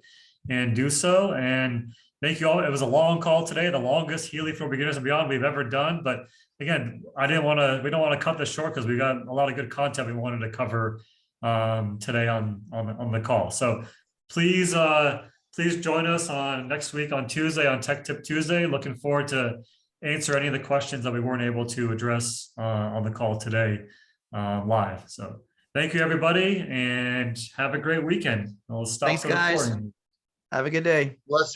and do so. And thank you all. It was a long call today, the longest Healy for Beginners and Beyond we've ever done. But again, we don't want to cut this short because we got a lot of good content we wanted to cover today on the call. So please join us on next week on Tuesday on Tech Tip Tuesday. Looking forward to answer any of the questions that we weren't able to address on the call today live. So thank you, everybody, and have a great weekend. I'll stop Thanks, the guys. recording. Have a good day. Bless